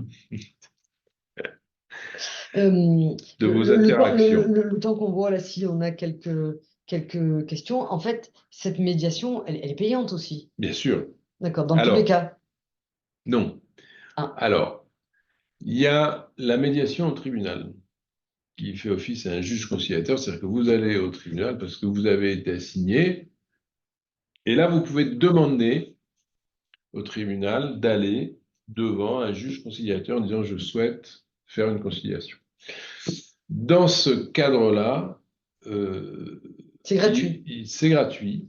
de vos interactions. Le temps qu'on voit là, si on a quelques questions, en fait, cette médiation, elle est payante aussi. Bien sûr. D'accord, dans tous les Alors, cas. non. Ah, Alors, il y a la médiation au tribunal qui fait office à un juge conciliateur, c'est-à-dire que vous allez au tribunal parce que vous avez été assigné, et là, vous pouvez demander au tribunal d'aller devant un juge conciliateur en disant je souhaite faire une conciliation. Dans ce cadre-là, c'est gratuit. c'est gratuit.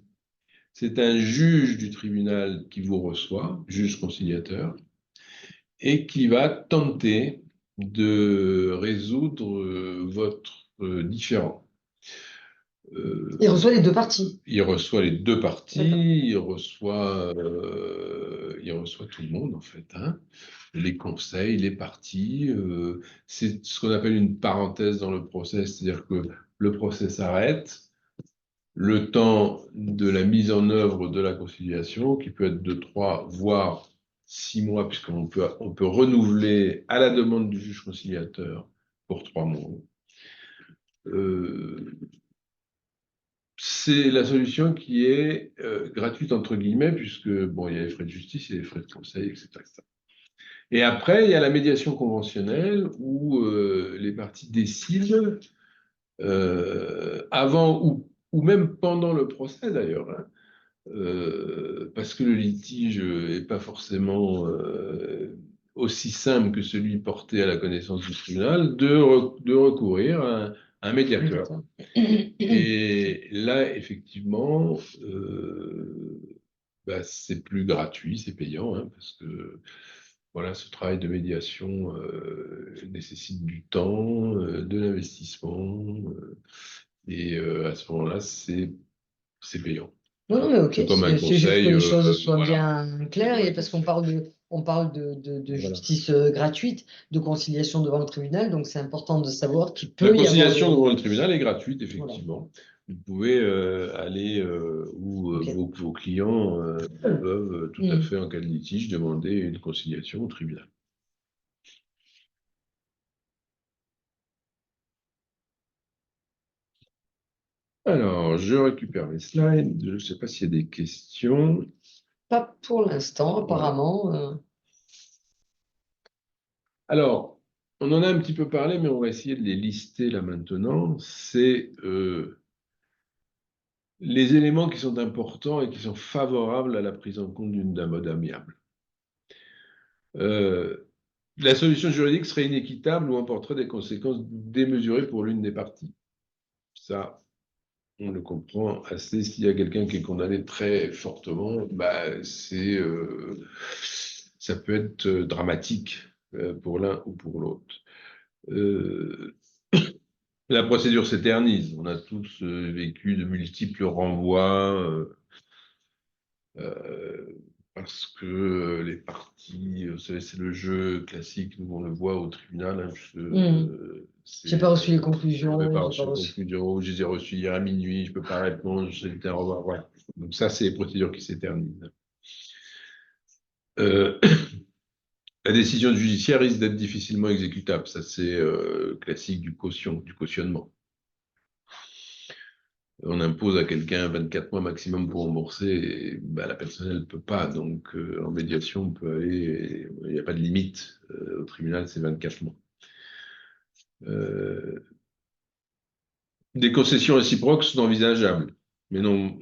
C'est un juge du tribunal qui vous reçoit, juge conciliateur, et qui va tenter de résoudre votre différend. Il reçoit les deux parties. Il reçoit les deux D'accord. parties, il reçoit tout le monde en fait, hein. Les conseils, les parties. C'est ce qu'on appelle une parenthèse dans le procès, c'est-à-dire que le procès s'arrête, le temps de la mise en œuvre de la conciliation, qui peut être de 3 voire 6 mois, on peut renouveler à la demande du juge conciliateur pour 3 mois. Euh, c'est la solution qui est gratuite entre guillemets, puisque bon, il y a les frais de justice, il y a les frais de conseil, etc., etc. Et après, il y a la médiation conventionnelle où les parties décident avant ou même pendant le procès d'ailleurs, hein, parce que le litige n'est pas forcément aussi simple que celui porté à la connaissance du tribunal, de recourir à un médiateur. Et là, effectivement, c'est plus gratuit, c'est payant, hein, parce que voilà, ce travail de médiation nécessite du temps, de l'investissement, et à ce moment-là, c'est payant. Non, non, mais ok, C'est comme un c'est juste que conseil, les choses soient voilà. bien claires, Comme un et parce qu'on conseil. parle de Voilà. justice gratuite, de conciliation devant le tribunal, donc c'est important de savoir qu'il La peut y avoir conciliation des... devant le tribunal est gratuite, Voilà. effectivement. Vous pouvez aller où Ok. vos clients peuvent tout à Hmm. fait, en cas de litige, demander une conciliation au tribunal. Alors, je récupère mes slides. Je ne sais pas s'il y a des questions. Pas pour l'instant, Voilà. apparemment. Alors, on en a un petit peu parlé, mais on va essayer de les lister là maintenant. C'est les éléments qui sont importants et qui sont favorables à la prise en compte d'un mode amiable. La solution juridique serait inéquitable ou emporterait des conséquences démesurées pour l'une des parties. Ça, on le comprend assez. S'il y a quelqu'un qui est condamné très fortement, ça peut être dramatique pour l'un ou pour l'autre. La procédure s'éternise. On a tous vécu de multiples renvois parce que les parties, vous savez, c'est le jeu classique, nous on le voit au tribunal, hein, J'ai pas reçu les je n'avais conclusions, pas j'ai pas reçu de reçu. conclusion, je les ai reçues hier à minuit, je ne peux pas répondre, j'ai été au revoir, voilà. Donc ça, c'est les procédures qui s'éternisent. Euh, la décision judiciaire risque d'être difficilement exécutable, ça c'est classique du cautionnement. On impose à quelqu'un 24 mois maximum pour rembourser, et la personne, elle ne peut pas. Donc, en médiation, on peut aller, il n'y a pas de limite. Au tribunal, c'est 24 mois. Des concessions réciproques sont envisageables, mais n'ont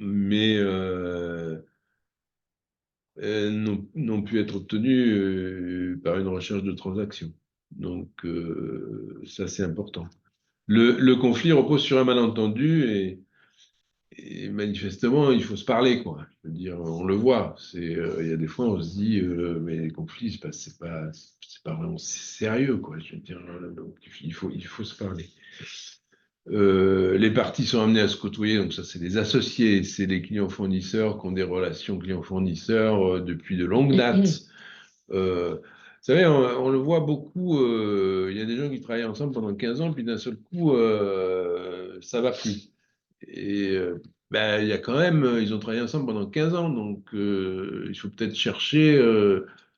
pu être obtenues par une recherche de transaction. Donc, ça, c'est important. Le conflit repose sur un malentendu et manifestement, il faut se parler, quoi. Je veux dire, on le voit. Il y a des fois, on se dit, mais les conflits, c'est pas vraiment sérieux, quoi. Je veux dire, donc il faut se parler. Les parties sont amenées à se côtoyer, donc ça, c'est les associés, c'est les clients fournisseurs qui ont des relations clients-fournisseurs depuis de longues dates. Vous savez, on le voit beaucoup. Il y a des gens qui travaillent ensemble pendant 15 ans, puis d'un seul coup, ça va plus. Et il y a quand même, ils ont travaillé ensemble pendant 15 ans, donc il faut peut-être chercher.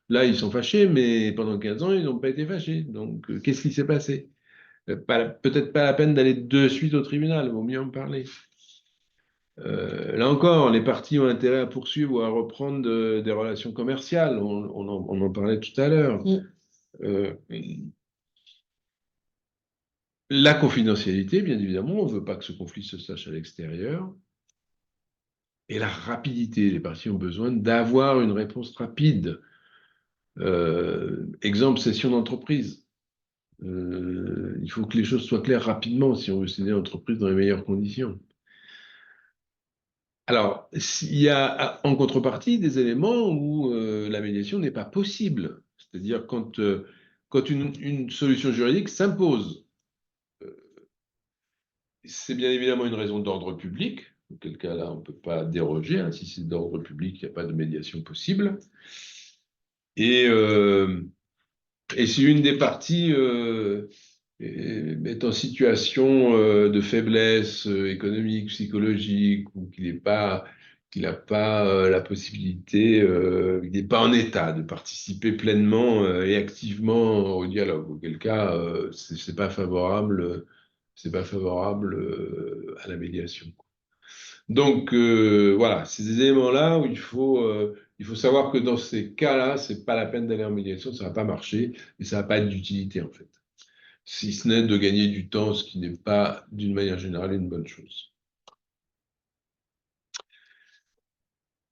Là, ils sont fâchés, mais pendant 15 ans, ils n'ont pas été fâchés. Donc, qu'est-ce qui s'est passé? Peut-être pas la peine d'aller de suite au tribunal, il vaut mieux en parler. Là encore, les parties ont intérêt à poursuivre ou à reprendre des relations commerciales. On en parlait tout à l'heure. Euh, la confidentialité, bien évidemment, on ne veut pas que ce conflit se sache à l'extérieur. Et la rapidité, les parties ont besoin d'avoir une réponse rapide. Exemple, cession d'entreprise. Il faut que les choses soient claires rapidement si on veut céder l'entreprise dans les meilleures conditions. Alors, il y a en contrepartie des éléments où la médiation n'est pas possible. C'est-à-dire quand une solution juridique s'impose. c'est bien évidemment une raison d'ordre public, auquel cas là, on ne peut pas déroger, hein. Si c'est d'ordre public, il n'y a pas de médiation possible. Et, euh, et si une des parties est en situation de faiblesse économique, psychologique, ou qu'il n'a pas la possibilité, il n'est pas en état de participer pleinement et activement au dialogue, auquel cas c'est pas favorable, à la médiation. Donc voilà, c'est des éléments-là où il faut savoir que dans ces cas-là, c'est pas la peine d'aller en médiation, ça va pas marcher et ça va pas être d'utilité en fait. Si ce n'est de gagner du temps, ce qui n'est pas d'une manière générale une bonne chose.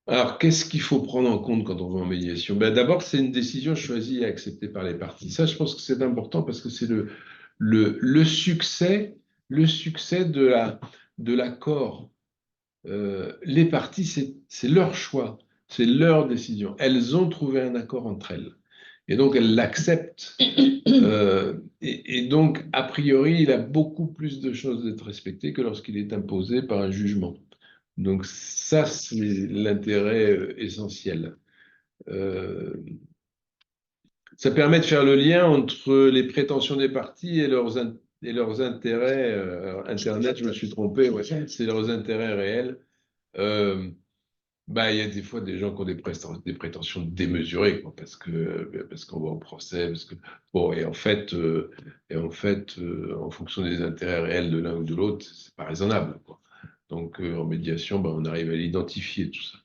Alors, qu'est-ce qu'il faut prendre en compte quand on va en médiation? Ben, d'abord, c'est une décision choisie et acceptée par les parties. Ça, je pense que c'est important parce que c'est le succès, le succès de l'accord. Les parties, c'est leur choix, c'est leur décision. Elles ont trouvé un accord entre elles. Et donc, elles l'acceptent. Et donc, a priori, il a beaucoup plus de choses d'être respecté que lorsqu'il est imposé par un jugement. Donc, ça, c'est l'intérêt essentiel. Euh, Ça permet de faire le lien entre les prétentions des parties et leurs intérêts. Internet, je me suis trompé, ouais, c'est leurs intérêts réels. Euh, Bah, il y a des fois des gens qui ont des prétentions démesurées, quoi, parce qu'on va au procès, parce que bon, en fonction des intérêts réels de l'un ou de l'autre, c'est pas raisonnable, quoi. Donc, en médiation, bah, on arrive à l'identifier tout ça.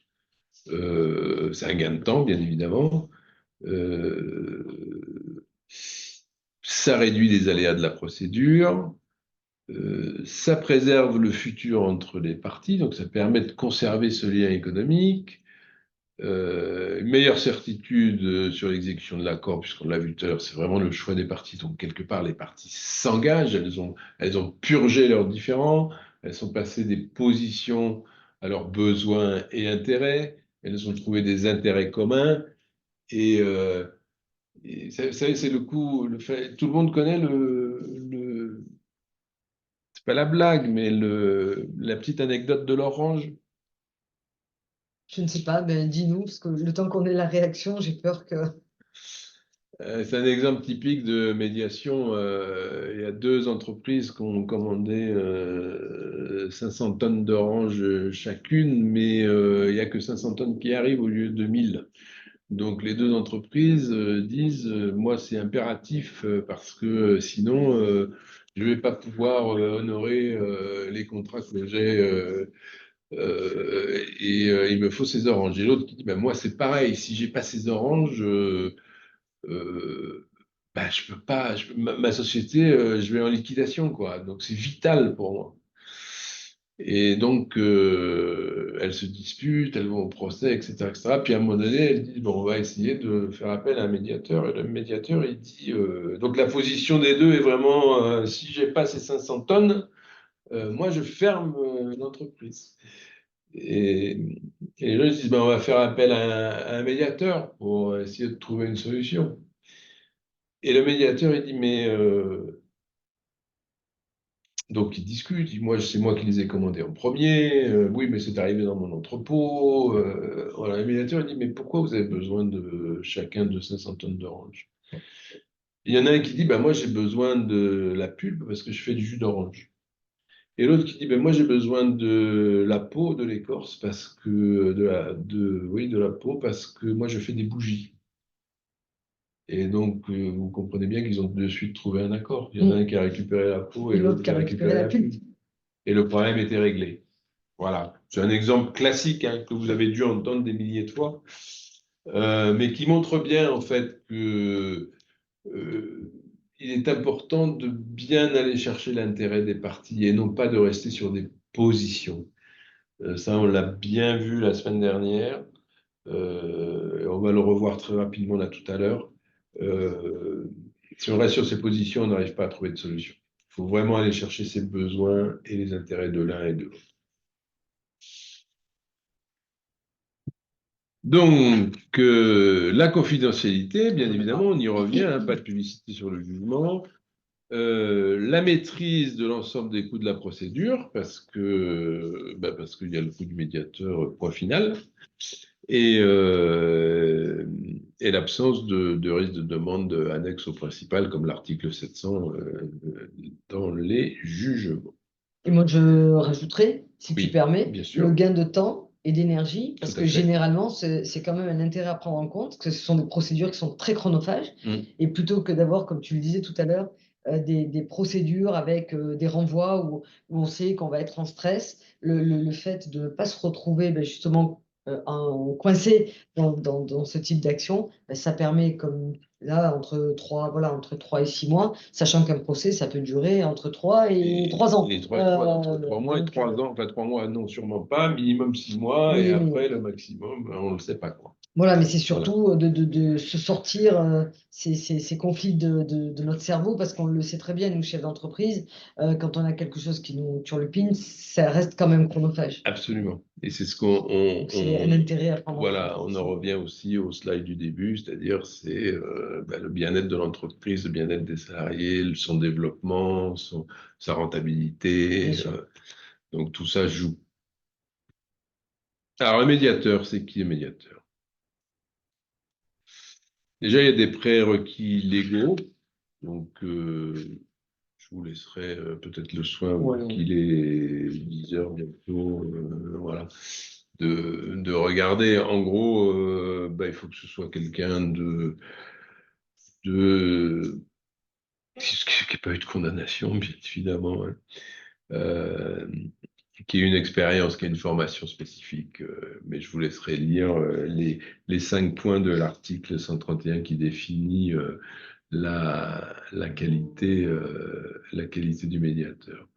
C'est un gain de temps, bien évidemment. Euh, Ça réduit les aléas de la procédure. Ça préserve le futur entre les parties, donc ça permet de conserver ce lien économique. Une meilleure certitude sur l'exécution de l'accord, puisqu'on l'a vu tout à l'heure, c'est vraiment le choix des parties. Donc, quelque part, les parties s'engagent, elles ont purgé leurs différends, elles sont passées des positions à leurs besoins et intérêts, elles ont trouvé des intérêts communs, et, vous savez, c'est le coup, tout le monde connaît c'est pas la blague, mais la petite anecdote de l'orange. Je ne sais pas, ben dis-nous, parce que le temps qu'on ait la réaction, j'ai peur que... C'est un exemple typique de médiation. Il y a deux entreprises qui ont commandé 500 tonnes d'oranges chacune, mais il n'y a que 500 tonnes qui arrivent au lieu de 1000. Donc les deux entreprises disent, moi c'est impératif parce que sinon je ne vais pas pouvoir honorer les contrats que j'ai il me faut ces oranges. Et l'autre qui dit, ben, moi c'est pareil, si j'ai pas ces oranges, euh, bah, je peux pas, ma société, je vais en liquidation, quoi. Donc c'est vital pour moi. Et donc, elles se disputent, elles vont au procès, etc., etc. Puis à un moment donné, elles disent, bon, on va essayer de faire appel à un médiateur. Et le médiateur, il dit, donc la position des deux est vraiment, si j'ai pas ces 500 tonnes, moi, je ferme l'entreprise. Et, et les gens ils disent, ben, on va faire appel à un médiateur pour essayer de trouver une solution. Et le médiateur, il dit, mais donc il discute, il dit, moi, c'est moi qui les ai commandés en premier, oui, mais c'est arrivé dans mon entrepôt. Voilà, le médiateur, il dit, mais pourquoi vous avez besoin de chacun de 500 tonnes d'orange? Il y en a un qui dit, bah, moi, j'ai besoin de la pulpe parce que je fais du jus d'orange. Et l'autre qui dit, ben moi j'ai besoin de la peau, de l'écorce, parce que oui, de la peau, parce que moi je fais des bougies. Et donc vous comprenez bien qu'ils ont de suite trouvé un accord. Il y en a un qui a récupéré la peau et Et l'autre l'autre qui qui a a récupéré récupéré la la pulpe. pulpe. Et le problème était réglé. Voilà. C'est un exemple classique hein, que vous avez dû entendre des milliers de fois, mais qui montre bien en fait que il est important de bien aller chercher l'intérêt des parties et non pas de rester sur des positions. Ça, on l'a bien vu la semaine dernière. On va le revoir très rapidement là tout à l'heure. Euh, Si on reste sur ces positions, on n'arrive pas à trouver de solution. Il faut vraiment aller chercher ses besoins et les intérêts de l'un et de l'autre. Donc, la confidentialité, bien évidemment, on y revient, hein, pas de publicité sur le jugement. la maîtrise de l'ensemble des coûts de la procédure, parce qu'il y a le coût du médiateur, point final, et, euh, et l'absence de risque de demande annexe au principal, comme l'article 700 dans les jugements. Et moi, je rajouterais, si tu Oui, permets, bien le sûr, gain de temps et d'énergie, tout parce à que fait. généralement, c'est quand même un intérêt à prendre en compte, que ce sont des procédures qui sont très chronophages, Mm. et plutôt que d'avoir, comme tu le disais tout à l'heure, des procédures avec des renvois où on sait qu'on va être en stress, le fait de ne pas se retrouver ben, justement coincé dans ce type d'action, ben, ça permet, comme là, entre 3 et 6 mois, sachant qu'un procès, ça peut durer entre 3 et 3 ans. Entre 3 mois et Donc, 3 ans, enfin 3 mois, non, sûrement pas, minimum 6 mois, et oui, mais après le maximum, on ne le sait pas quoi. voilà, mais c'est Voilà. surtout de se sortir ces conflits de notre cerveau, parce qu'on le sait très bien, nous, chefs d'entreprise, quand on a quelque chose qui nous turlupine, ça reste quand même chronophage. Absolument. Et c'est ce qu'on Donc, c'est un intérêt à prendre en compte. voilà, on en revient aussi au slide du début, c'est-à-dire c'est le bien-être de l'entreprise, le bien-être des salariés, son développement, sa Bien rentabilité. sûr. Donc tout ça joue. Alors le médiateur, c'est qui le médiateur? Déjà, il y a des prérequis légaux. Donc je vous laisserai peut-être le soin, Ouais, vu ouais. qu'il est 10 heures bientôt, voilà, de regarder. En gros, il faut que ce soit quelqu'un de qui n'a pas eu de condamnation, bien évidemment, hein, euh, qui a une expérience, qui a une formation spécifique. Mais je vous laisserai lire les 5 points de l'article 131 qui définit la qualité du médiateur.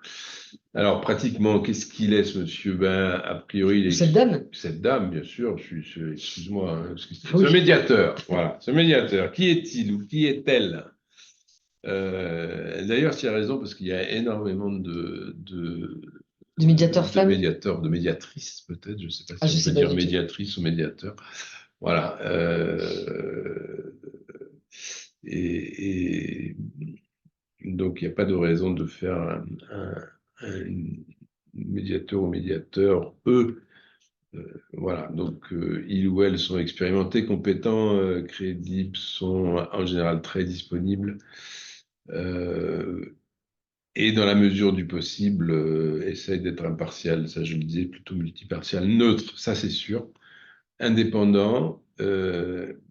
Alors, pratiquement, qu'est-ce qu'il est, ce monsieur? Ben, a priori, Ou cette dame? cette dame, bien sûr, excuse-moi, hein, Ah ce oui. médiateur, voilà, ce médiateur, qui est-il ou qui est-elle? D'ailleurs, tu as raison, parce qu'il y a énormément Du médiateur de femme? médiateurs, de médiatrices, peut-être, je ne sais pas Ah, si je on peut sais pas dire du tout. médiatrice ou médiateur. Voilà. Et donc, il n'y a pas de raison de faire un médiateur ou médiateur, eux. Voilà, donc ils ou elles sont expérimentés, compétents, crédibles, sont en général très disponibles et dans la mesure du possible, essayent d'être impartial. Ça, je le disais, plutôt multipartial, neutre, ça c'est sûr, indépendant,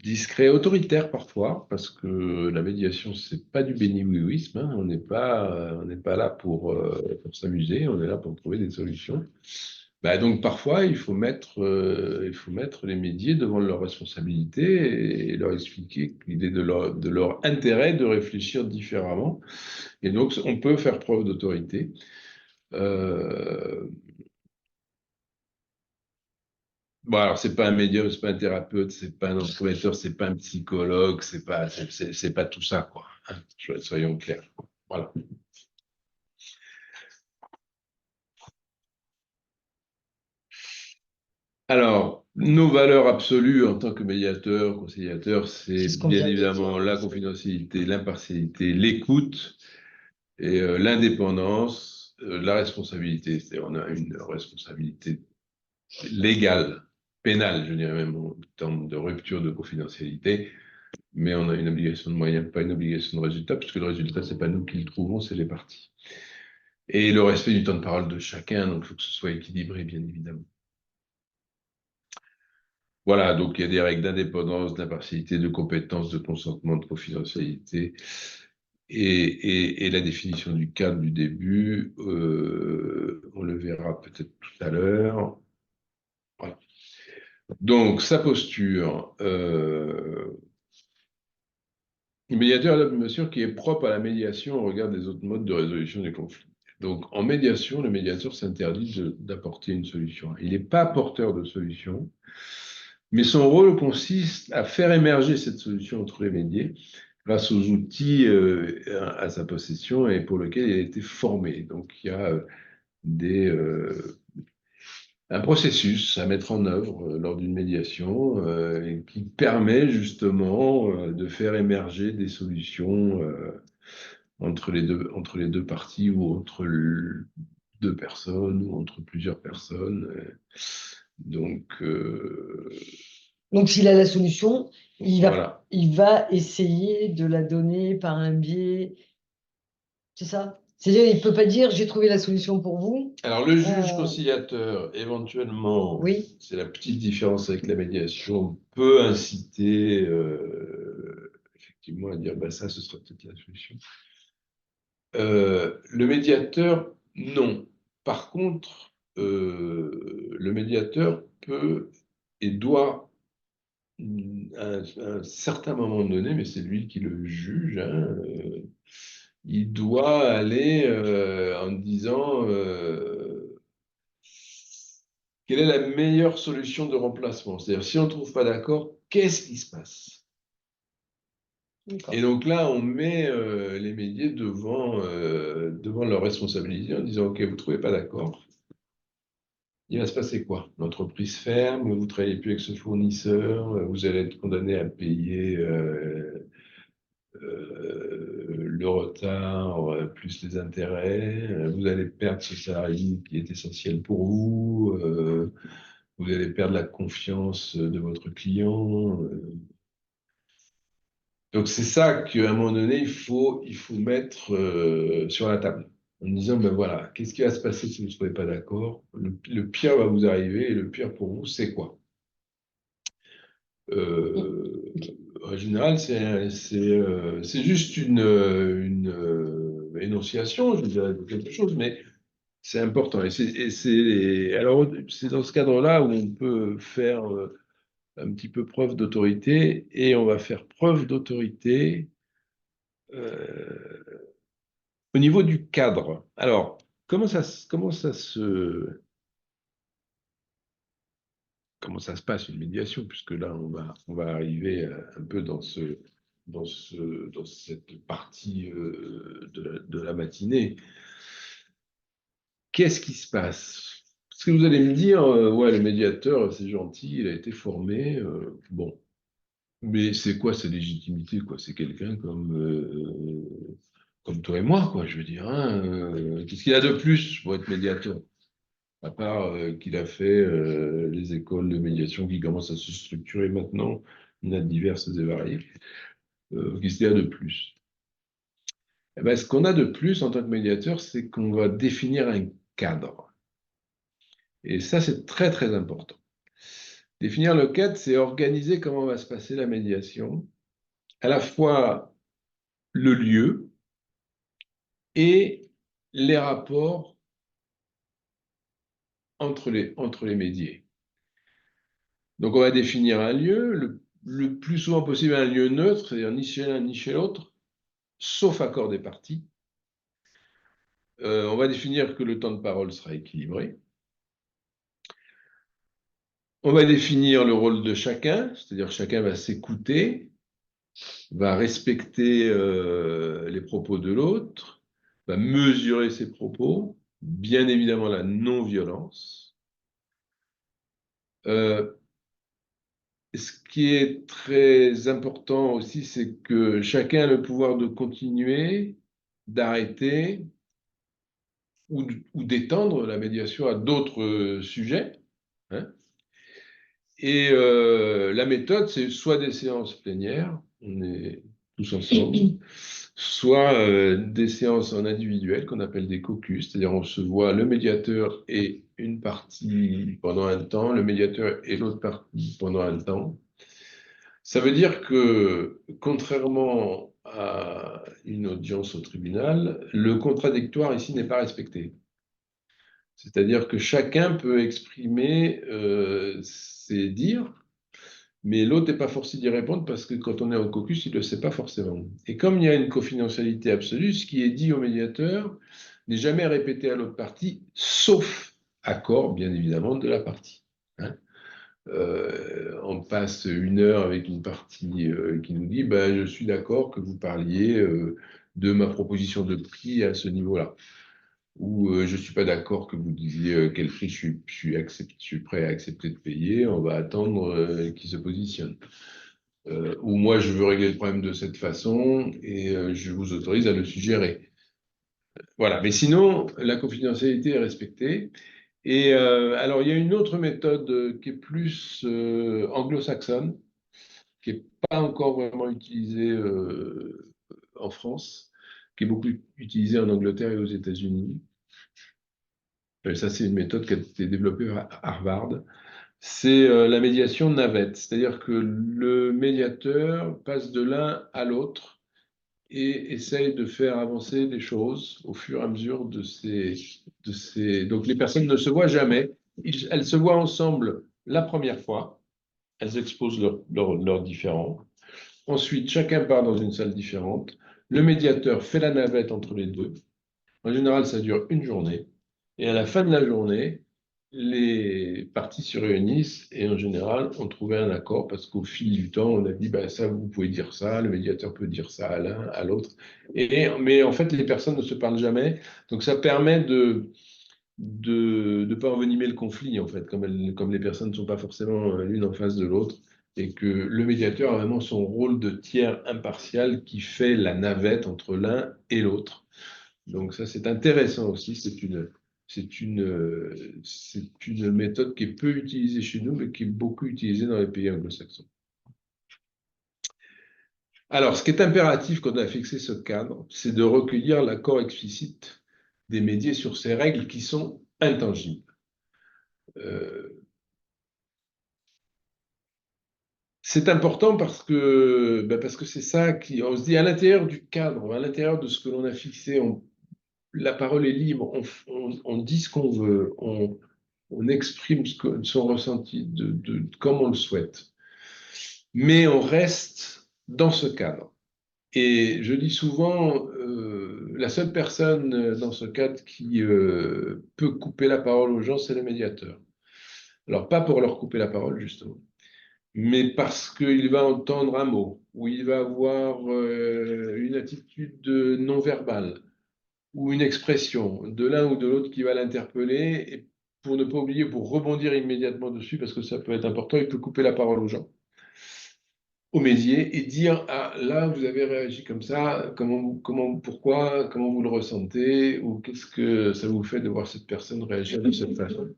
discret, autoritaire parfois, parce que la médiation, c'est pas du béni-oui-ouisme, hein. On n'est pas là pour s'amuser, on est là pour trouver des solutions. Bah, donc parfois, il faut mettre les médiés devant leurs responsabilités et leur expliquer qu'il est de leur intérêt de réfléchir différemment. Et donc, on peut faire preuve d'autorité. Euh, Bon, alors, c'est pas un médium, c'est pas un thérapeute, c'est pas un entrepreneur, c'est pas un psychologue, c'est pas tout ça, quoi, hein, soyons clairs. Voilà. Alors, nos valeurs absolues en tant que médiateur, conciliateur, c'est C'est ce qu'on bien vient de dire. évidemment la confidentialité, l'impartialité, l'écoute et l'indépendance, la responsabilité. On a une responsabilité légale, pénale, je dirais même, en termes de rupture de confidentialité. Mais on a une obligation de moyens, pas une obligation de résultat, puisque le résultat, c'est pas nous qui le trouvons, c'est les parties. Et le respect du temps de parole de chacun, donc il faut que ce soit équilibré, bien évidemment. Voilà, donc il y a des règles d'indépendance, d'impartialité, de compétence, de consentement, de confidentialité, et la définition du cadre du début, on le verra peut-être tout à l'heure. Voilà. Donc, sa posture, le médiateur adopte une posture qui est propre à la médiation au regard des autres modes de résolution des conflits. Donc, en médiation, le médiateur s'interdit d'apporter une solution. Il n'est pas porteur de solution, mais son rôle consiste à faire émerger cette solution entre les médiés grâce aux outils à sa possession et pour lesquels il a été formé. Donc, il y a des, un processus à mettre en œuvre lors d'une médiation qui permet justement de faire émerger des solutions entre les deux parties ou deux personnes ou entre plusieurs personnes. Donc, Donc, s'il a la solution, voilà. il va essayer de la donner par un biais, c'est ça? C'est-à-dire, il ne peut pas dire, j'ai trouvé la solution pour vous. Alors, le juge Euh, conciliateur, éventuellement, oui, c'est la petite différence avec la médiation, peut inciter effectivement à dire bah, ça, ce serait peut-être la solution. Le médiateur, non. Par contre, le médiateur peut et doit, à un certain moment donné, mais c'est lui qui le juge, hein, il doit aller en disant quelle est la meilleure solution de remplacement. C'est-à-dire, si on ne trouve pas d'accord, qu'est-ce qui se passe? Et donc là, on met les médias devant leurs responsabilités en disant, OK, vous ne trouvez pas d'accord, il va se passer quoi? L'entreprise ferme, vous ne travaillez plus avec ce fournisseur, vous allez être condamné à payer le retard plus les intérêts, vous allez perdre ce salarié qui est essentiel pour vous, vous allez perdre la confiance de votre client. Donc c'est ça qu'à un moment donné, il faut mettre sur la table. En disant, ben voilà, qu'est-ce qui va se passer si vous ne trouvez pas d'accord? Le pire va vous arriver et le pire pour vous, c'est quoi? Euh, En général, c'est juste une énonciation, je dirais, de quelque chose, mais c'est important. Alors, c'est dans ce cadre-là où on peut faire un petit peu preuve d'autorité et on va faire preuve d'autorité euh, au niveau du cadre. Alors, comment ça se passe une médiation, puisque là, on va arriver un peu dans cette partie de la matinée. Qu'est-ce qui se passe? Parce que vous allez me dire, ouais, le médiateur, c'est gentil, il a été formé, bon. Mais c'est quoi sa légitimité, quoi? C'est quelqu'un comme toi et moi, quoi, je veux dire, hein, qu'est-ce qu'il a de plus pour être médiateur? À part qu'il a fait les écoles de médiation qui commencent à se structurer maintenant, il y en a diverses et variées. Qu'est-ce qu'il y a de plus? Eh ben, ce qu'on a de plus en tant que médiateur, c'est qu'on va définir un cadre. Et ça, c'est très, très important. Définir le cadre, c'est organiser comment va se passer la médiation, à la fois le lieu et les rapports entre les médiés. Donc, on va définir un lieu, le plus souvent possible un lieu neutre, c'est-à-dire ni chez l'un ni chez l'autre, sauf accord des parties. On va définir que le temps de parole sera équilibré. On va définir le rôle de chacun, c'est-à-dire chacun va s'écouter, va respecter les propos de l'autre, va mesurer ses propos, bien évidemment la non-violence. Ce qui est très important aussi, c'est que chacun a le pouvoir de continuer, d'arrêter ou d'étendre la médiation à d'autres sujets, hein. Et la méthode, c'est soit des séances plénières, on est tous ensemble, soit des séances en individuel qu'on appelle des caucus, c'est-à-dire on se voit le médiateur et une partie pendant un temps, le médiateur et l'autre partie pendant un temps. Ça veut dire que, contrairement à une audience au tribunal, le contradictoire ici n'est pas respecté. C'est-à-dire que chacun peut exprimer ses dires, mais l'autre n'est pas forcé d'y répondre parce que quand on est en caucus, il ne le sait pas forcément. Et comme il y a une confidentialité absolue, ce qui est dit au médiateur n'est jamais répété à l'autre partie, sauf accord, bien évidemment, de la partie, hein. On passe une heure avec une partie qui nous dit bah, je suis d'accord que vous parliez de ma proposition de prix à ce niveau-là. Ou je ne suis pas d'accord que vous disiez quel prix je suis prêt à accepter de payer, on va attendre qu'il se positionne. ou moi je veux régler le problème de cette façon et je vous autorise à le suggérer. Voilà, mais sinon, la confidentialité est respectée. Et alors, il y a une autre méthode qui est plus anglo-saxonne, qui n'est pas encore vraiment utilisée en France, qui est beaucoup utilisée en Angleterre et aux États-Unis. Ça, c'est une méthode qui a été développée à Harvard. C'est la médiation navette, c'est-à-dire que le médiateur passe de l'un à l'autre et essaye de faire avancer les choses au fur et à mesure de ces... Donc les personnes ne se voient jamais, elles se voient ensemble la première fois, elles exposent leurs différends. Ensuite, chacun part dans une salle différente. Le médiateur fait la navette entre les deux. En général, ça dure une journée. Et à la fin de la journée, les parties se réunissent et en général, on trouvait un accord parce qu'au fil du temps, on a dit, bah, ça, vous pouvez dire ça, le médiateur peut dire ça à l'un, à l'autre. Mais en fait, les personnes ne se parlent jamais. Donc, ça permet de pas envenimer le conflit, en fait, comme les personnes ne sont pas forcément l'une en face de l'autre, et que le médiateur a vraiment son rôle de tiers impartial qui fait la navette entre l'un et l'autre. Donc ça, c'est intéressant aussi, c'est une méthode qui est peu utilisée chez nous, mais qui est beaucoup utilisée dans les pays anglo-saxons. Alors, ce qui est impératif quand on a fixé ce cadre, c'est de recueillir l'accord explicite des médias sur ces règles qui sont intangibles. C'est important parce que c'est ça on se dit à l'intérieur du cadre, à l'intérieur de ce que l'on a fixé, la parole est libre, on dit ce qu'on veut, on exprime son ressenti comme on le souhaite. Mais on reste dans ce cadre. Et je dis souvent, la seule personne dans ce cadre qui peut couper la parole aux gens, c'est le médiateur. Alors, pas pour leur couper la parole, justement, mais parce qu'il va entendre un mot, ou il va avoir une attitude non verbale, ou une expression de l'un ou de l'autre qui va l'interpeller, et pour ne pas oublier, pour rebondir immédiatement dessus, parce que ça peut être important, il peut couper la parole aux gens, aux médias, et dire, ah là, vous avez réagi comme ça, pourquoi, comment vous le ressentez, ou qu'est-ce que ça vous fait de voir cette personne réagir de cette façon.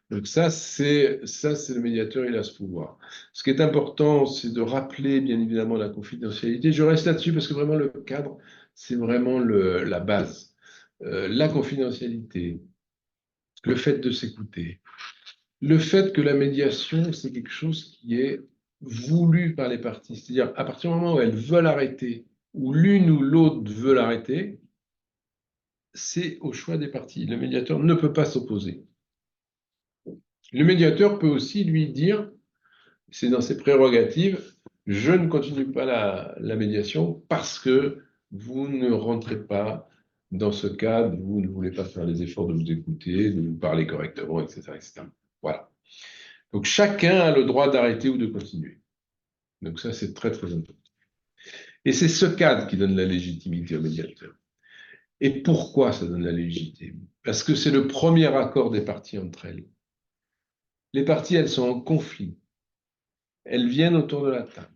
Donc ça, c'est le médiateur, il a ce pouvoir. Ce qui est important, c'est de rappeler, bien évidemment, la confidentialité. Je reste là-dessus parce que vraiment, le cadre, c'est vraiment la base. La confidentialité, le fait de s'écouter, le fait que la médiation, c'est quelque chose qui est voulu par les parties. C'est-à-dire, à partir du moment où elles veulent arrêter, ou l'une ou l'autre veut l'arrêter, c'est au choix des parties. Le médiateur ne peut pas s'opposer. Le médiateur peut aussi lui dire, c'est dans ses prérogatives, je ne continue pas la médiation parce que vous ne rentrez pas dans ce cadre, vous ne voulez pas faire les efforts de vous écouter, de vous parler correctement, etc., etc. Voilà. Donc chacun a le droit d'arrêter ou de continuer. Donc ça, c'est très, très important. Et c'est ce cadre qui donne la légitimité au médiateur. Et pourquoi ça donne la légitimité? Parce que c'est le premier accord des parties entre elles. Les parties, elles sont en conflit. Elles viennent autour de la table.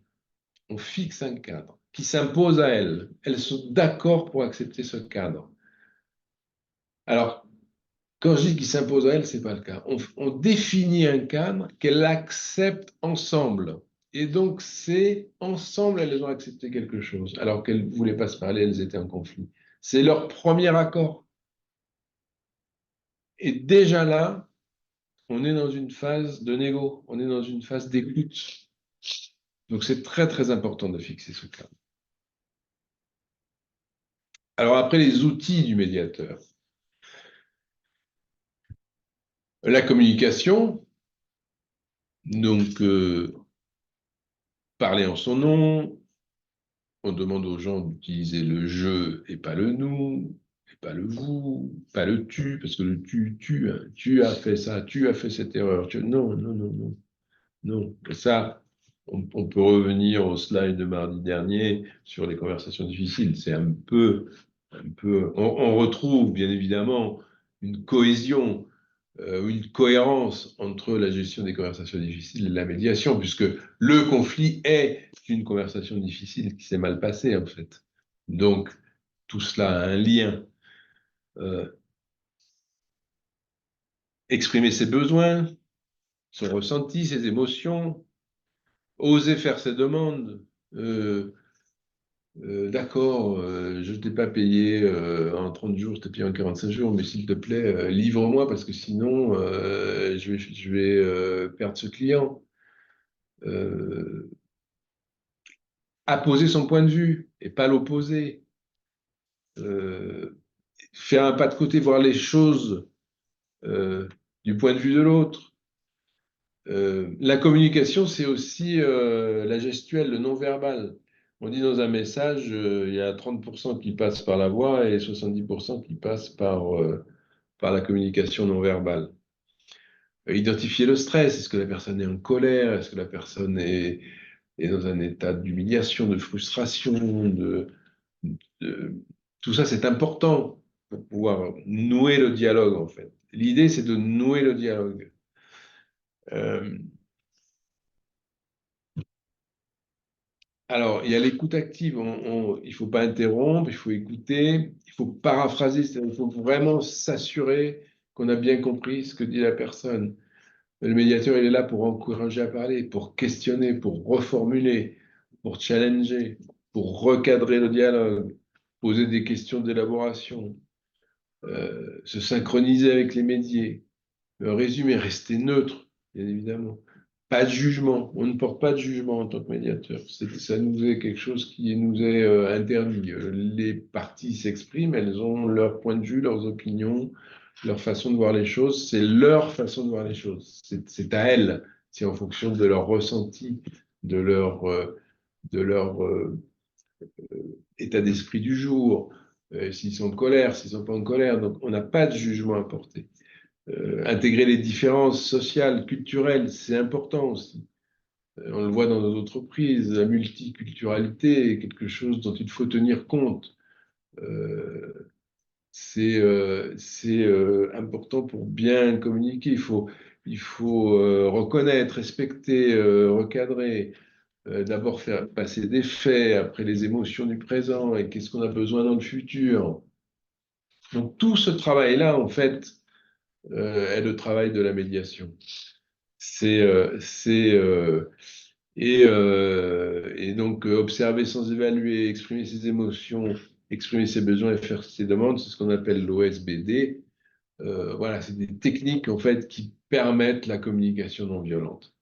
On fixe un cadre qui s'impose à elles. Elles sont d'accord pour accepter ce cadre. Alors, quand je dis qu'il s'impose à elles, ce n'est pas le cas. On définit un cadre qu'elles acceptent ensemble. Et donc, c'est ensemble, elles ont accepté quelque chose, alors qu'elles ne voulaient pas se parler, elles étaient en conflit. C'est leur premier accord. Et déjà là, on est dans une phase de négo, on est dans une phase d'écoute. Donc, c'est très, très important de fixer ce cadre. Alors, après, les outils du médiateur. La communication, donc parler en son nom, on demande aux gens d'utiliser le je et pas le nous, et pas le vous, pas le tu, parce que le tu as fait ça, tu as fait cette erreur. Non, non, non, non, non. Et ça, on peut revenir au slide de mardi dernier sur les conversations difficiles. C'est on retrouve bien évidemment une cohésion une cohérence entre la gestion des conversations difficiles et la médiation, puisque le conflit est une conversation difficile qui s'est mal passée, en fait. Donc, tout cela a un lien. Exprimer ses besoins, son ressenti, ses émotions, oser faire ses demandes. D'accord, je ne t'ai pas payé en 30 jours, je t'ai payé en 45 jours, mais s'il te plaît, livre-moi parce que sinon, je vais perdre ce client. Euh, Apposer son point de vue et pas l'opposer. Euh, Faire un pas de côté, voir les choses du point de vue de l'autre. La communication, c'est aussi la gestuelle, le non-verbal. On dit dans un message, il y a 30% qui passent par la voix et 70% qui passent par la communication non verbale. Identifier le stress, est-ce que la personne est en colère, est-ce que la personne est dans un état d'humiliation, de frustration, de- tout ça c'est important pour pouvoir nouer le dialogue en fait. L'idée c'est de nouer le dialogue. Euh, alors il y a l'écoute active, il ne faut pas interrompre, il faut écouter, il faut paraphraser, c'est-à-dire il faut vraiment s'assurer qu'on a bien compris ce que dit la personne. Le médiateur, il est là pour encourager à parler, pour questionner, pour reformuler, pour challenger, pour recadrer le dialogue, poser des questions d'élaboration, se synchroniser avec les médias, résumer, rester neutre, bien évidemment. Pas de jugement. On ne porte pas de jugement en tant que médiateur. Ça nous est quelque chose qui nous est interdit. Les parties s'expriment, elles ont leur point de vue, leurs opinions, leur façon de voir les choses. C'est leur façon de voir les choses. C'est à elles. C'est en fonction de leur ressenti, de leur état d'esprit du jour, s'ils sont en colère, s'ils ne sont pas en colère. Donc, on n'a pas de jugement à porter. Intégrer les différences sociales, culturelles, c'est important aussi. On le voit dans nos entreprises, la multiculturalité est quelque chose dont il faut tenir compte. Euh, c'est important pour bien communiquer. Il faut reconnaître, respecter, recadrer. D'abord faire passer des faits, après les émotions du présent et qu'est-ce qu'on a besoin dans le futur. Donc tout ce travail-là, en fait, est le travail de la médiation. C'est, et donc observer sans évaluer, exprimer ses émotions, exprimer ses besoins et faire ses demandes, c'est ce qu'on appelle l'OSBD. Voilà, c'est des techniques en fait qui permettent la communication non violente.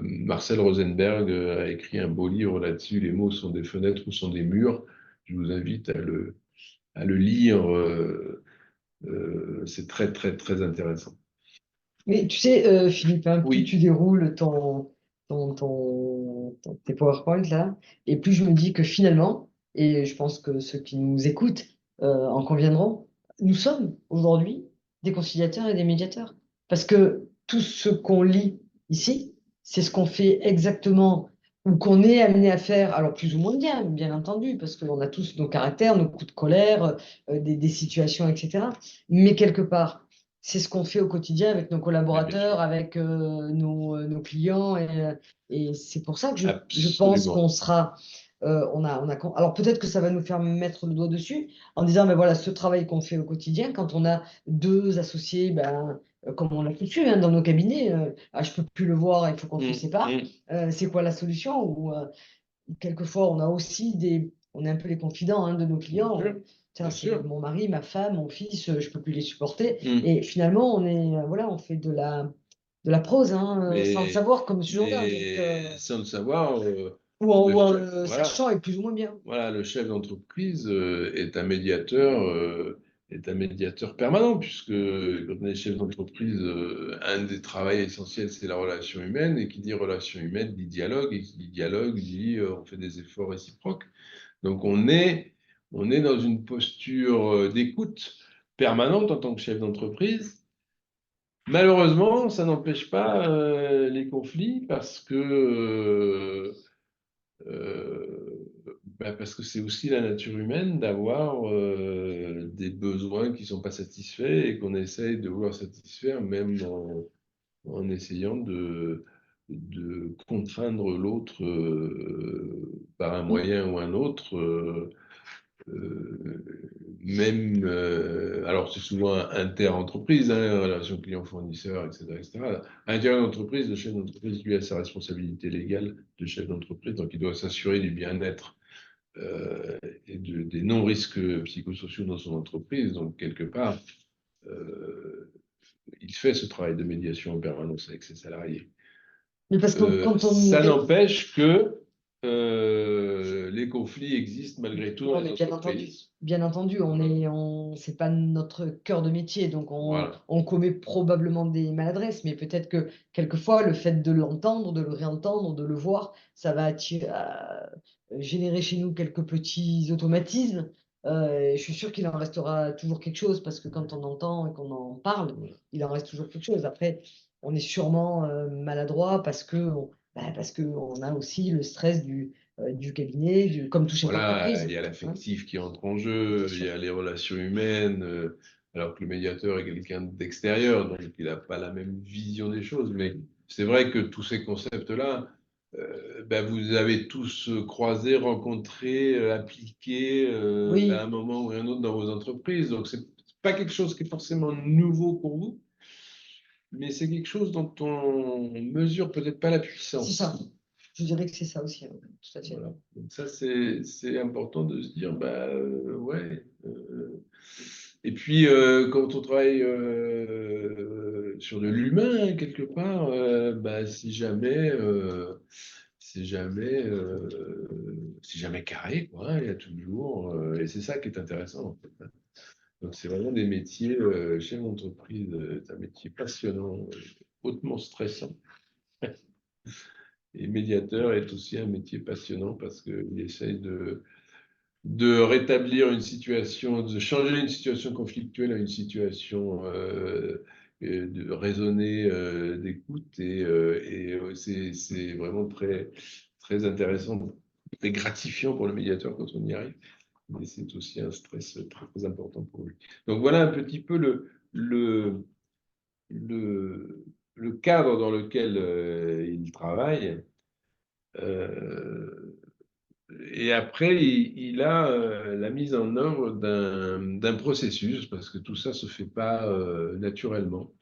Marcel Rosenberg a écrit un beau livre là-dessus, Les mots sont des fenêtres ou sont des murs. Je vous invite à le lire. C'est très, très, très intéressant. Mais tu sais, Philippe, hein, plus tu Oui, déroules tes PowerPoint là, et plus je me dis que finalement, et je pense que ceux qui nous écoutent en conviendront, nous sommes aujourd'hui des conciliateurs et des médiateurs. Parce que tout ce qu'on lit ici, c'est ce qu'on fait exactement ou qu'on est amené à faire, alors plus ou moins bien, bien entendu, parce qu'on a tous nos caractères, nos coups de colère, des situations, etc. Mais quelque part, c'est ce qu'on fait au quotidien avec nos ah, bien sûr. collaborateurs, avec nos clients. Et c'est pour ça que je pense Absolument. qu'on sera. Alors peut-être que ça va nous faire mettre le doigt dessus en disant, ben voilà, ce travail qu'on fait au quotidien, quand on a deux associés, ben, comme on l'a fait hein, dans nos cabinets, ah, je peux plus le voir, il faut qu'on se sépare. C'est quoi la solution? Ou quelquefois, on a aussi on est un peu les confidents hein, de nos Bien clients. sûr, Tiens, bien c'est sûr. mon mari, ma femme, mon fils, je peux plus les supporter. Mm. Et finalement, voilà, on fait de la prose, hein, sans le Mais, savoir, comme ce jour-là. Donc, mais sans le savoir, ou en chef, le voilà. sachant, et plus ou moins bien. Voilà, le chef d'entreprise est un médiateur permanent, puisque quand on est chef d'entreprise, un des travaux essentiels, c'est la relation humaine, et qui dit relation humaine dit dialogue, et qui dit dialogue dit on fait des efforts réciproques. Donc on est dans une posture d'écoute permanente en tant que chef d'entreprise. Malheureusement, ça n'empêche pas les conflits parce que c'est aussi la nature humaine d'avoir des besoins qui ne sont pas satisfaits et qu'on essaye de vouloir satisfaire, même en essayant de contraindre l'autre par un moyen ou un autre. Alors c'est souvent inter-entreprise, hein, relation client-fournisseur, etc., etc. À l'intérieur de l'entreprise, le chef d'entreprise, lui, a sa responsabilité légale de chef d'entreprise, donc il doit s'assurer du bien-être et des non-risques psychosociaux dans son entreprise. Donc, quelque part, il fait ce travail de médiation en permanence avec ses salariés. Mais parce que quand on... Ça n'empêche que les conflits existent malgré tout dans Non, les mais entreprises. bien entendu, c'est pas notre cœur de métier, donc Voilà. on commet probablement des maladresses, mais peut-être que quelquefois, le fait de l'entendre, de le réentendre, de le voir, ça va générer chez nous quelques petits automatismes. Et je suis sûr qu'il en restera toujours quelque chose, parce que quand on entend et qu'on en parle, il en reste toujours quelque chose. Après, on est sûrement maladroit parce que on a aussi le stress du cabinet, comme tout chef Voilà, il d'entreprise. y a Hein. l'affectif qui entre en Bien jeu, il y sûr. a les relations humaines, alors que le médiateur est quelqu'un d'extérieur, donc il n'a pas la même vision des choses. Mais c'est vrai que tous ces concepts-là, ben, vous avez tous croisé, rencontré, appliqué à un Oui, moment ou à un autre dans vos entreprises. Donc, c'est pas quelque chose qui est forcément nouveau pour vous, mais c'est quelque chose dont on mesure peut-être pas la c'est puissance. ça. Je dirais que c'est ça aussi, hein, tout à fait. Voilà. Donc ça, c'est important de se dire, bah ouais. Et puis, quand on travaille sur de l'humain, quelque part, bah, c'est jamais carré, quoi, hein. Il y a toujours, et c'est ça qui est intéressant, en fait, hein. Donc, c'est vraiment des métiers, chef d'entreprise, c'est un métier passionnant, hautement stressant. Et médiateur est aussi un métier passionnant parce qu'il essaye de rétablir une situation, de changer une situation conflictuelle à une situation de raisonnée d'écoute. Et c'est vraiment très, très intéressant et gratifiant pour le médiateur quand on y arrive. Mais c'est aussi un stress très, très important pour lui. Donc voilà un petit peu le, le cadre dans lequel il travaille. Euh, et après, il a la mise en œuvre d'un processus, parce que tout ça ne se fait pas naturellement.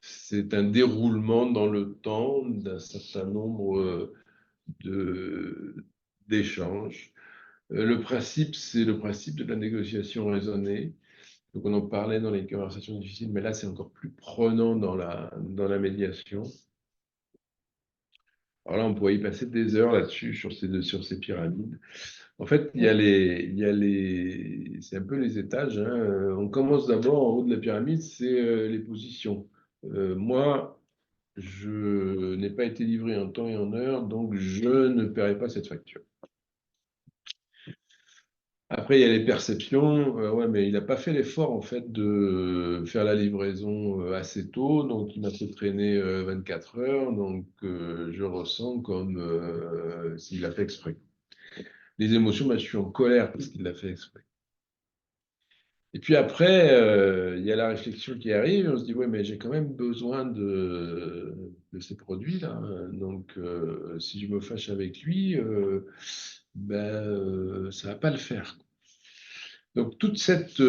C'est un déroulement dans le temps d'un certain nombre de, d'échanges. Le principe, c'est le principe de la négociation raisonnée. Donc, on en parlait dans les conversations difficiles, mais là, c'est encore plus prenant dans la médiation. Alors là, on pourrait y passer des heures là-dessus, sur ces pyramides. En fait, Oui. c'est un peu les étages, hein. On commence d'abord en haut de la pyramide, c'est les positions. Moi, je n'ai pas été livré en temps et en heure, donc je ne paierai pas cette facture. Après, il y a les perceptions. Ouais, mais il n'a pas fait l'effort en fait de faire la livraison assez tôt, donc il m'a fait traîner 24 heures, donc je ressens comme s'il a fait exprès. Les émotions, bah, je suis en colère parce qu'il l'a fait exprès. Et puis après, il y a la réflexion qui arrive, et on se dit, ouais, mais j'ai quand même besoin de ces produits-là. Donc, si je me fâche avec lui, ben, ça ne va pas le faire. Donc, toute cette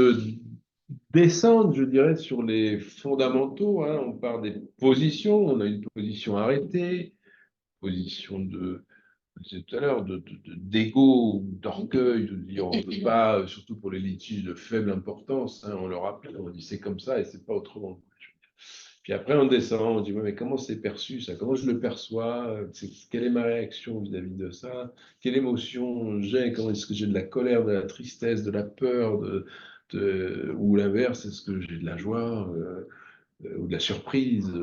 descente, je dirais, sur les fondamentaux, hein, on part des positions, on a une position arrêtée, position de, je disais tout à l'heure, d'ego ou d'orgueil, de dire on ne peut pas, surtout pour les litiges de faible importance, hein, on le rappelle, on dit c'est comme ça et c'est pas autrement. Puis après on descend, on dit ouais, mais comment c'est perçu ça? Comment je le perçois? Quelle est ma réaction vis-à-vis de ça? Quelle émotion j'ai? Comment est-ce que j'ai de la colère, de la tristesse, de la peur, ou l'inverse, est-ce que j'ai de la joie ou de la surprise?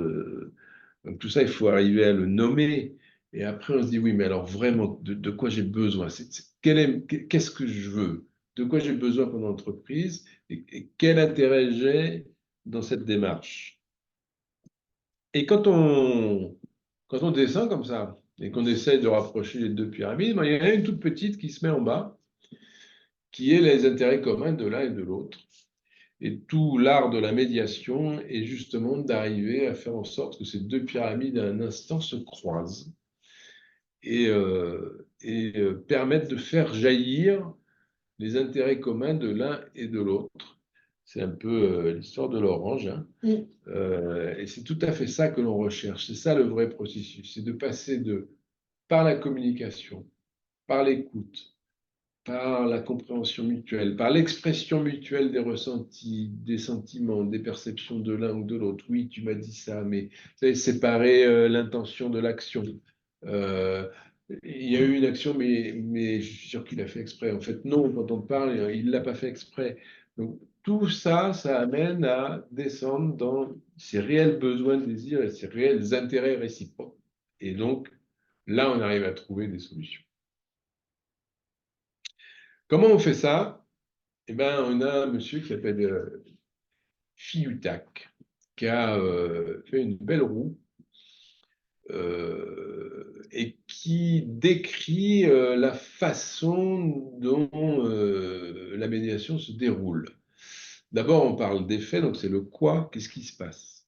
Donc tout ça, il faut arriver à le nommer. Et après, on se dit, oui, mais alors vraiment, de quoi j'ai besoin? Qu'est-ce que je veux? De quoi j'ai besoin pour mon entreprise? Et quel intérêt j'ai dans cette démarche? Et quand on descend comme ça, et qu'on essaye de rapprocher les deux pyramides, ben, il y en a une toute petite qui se met en bas, qui est les intérêts communs de l'un et de l'autre. Et tout l'art de la médiation est justement d'arriver à faire en sorte que ces deux pyramides à un instant se croisent et permettent de faire jaillir les intérêts communs de l'un et de l'autre. C'est un peu l'histoire de l'orange, hein. Mm. Et c'est tout à fait ça que l'on recherche. C'est ça le vrai processus, c'est de passer par la communication, par l'écoute, par la compréhension mutuelle, par l'expression mutuelle des ressentis, des sentiments, des perceptions de l'un ou de l'autre. Oui, tu m'as dit ça, mais c'est séparer l'intention de l'action. Euh, il y a eu une action, mais je suis sûr qu'il a fait exprès. En fait, non, quand on parle, il ne l'a pas fait exprès. Donc, tout ça, ça amène à descendre dans ses réels besoins, désirs et ses réels intérêts réciproques. Et donc, là, on arrive à trouver des solutions. Comment on fait ça? Eh ben, on a un monsieur qui s'appelle Fiutak, qui a fait une belle roue et qui décrit la façon dont la médiation se déroule. D'abord, on parle des faits, donc c'est le quoi, qu'est-ce qui se passe?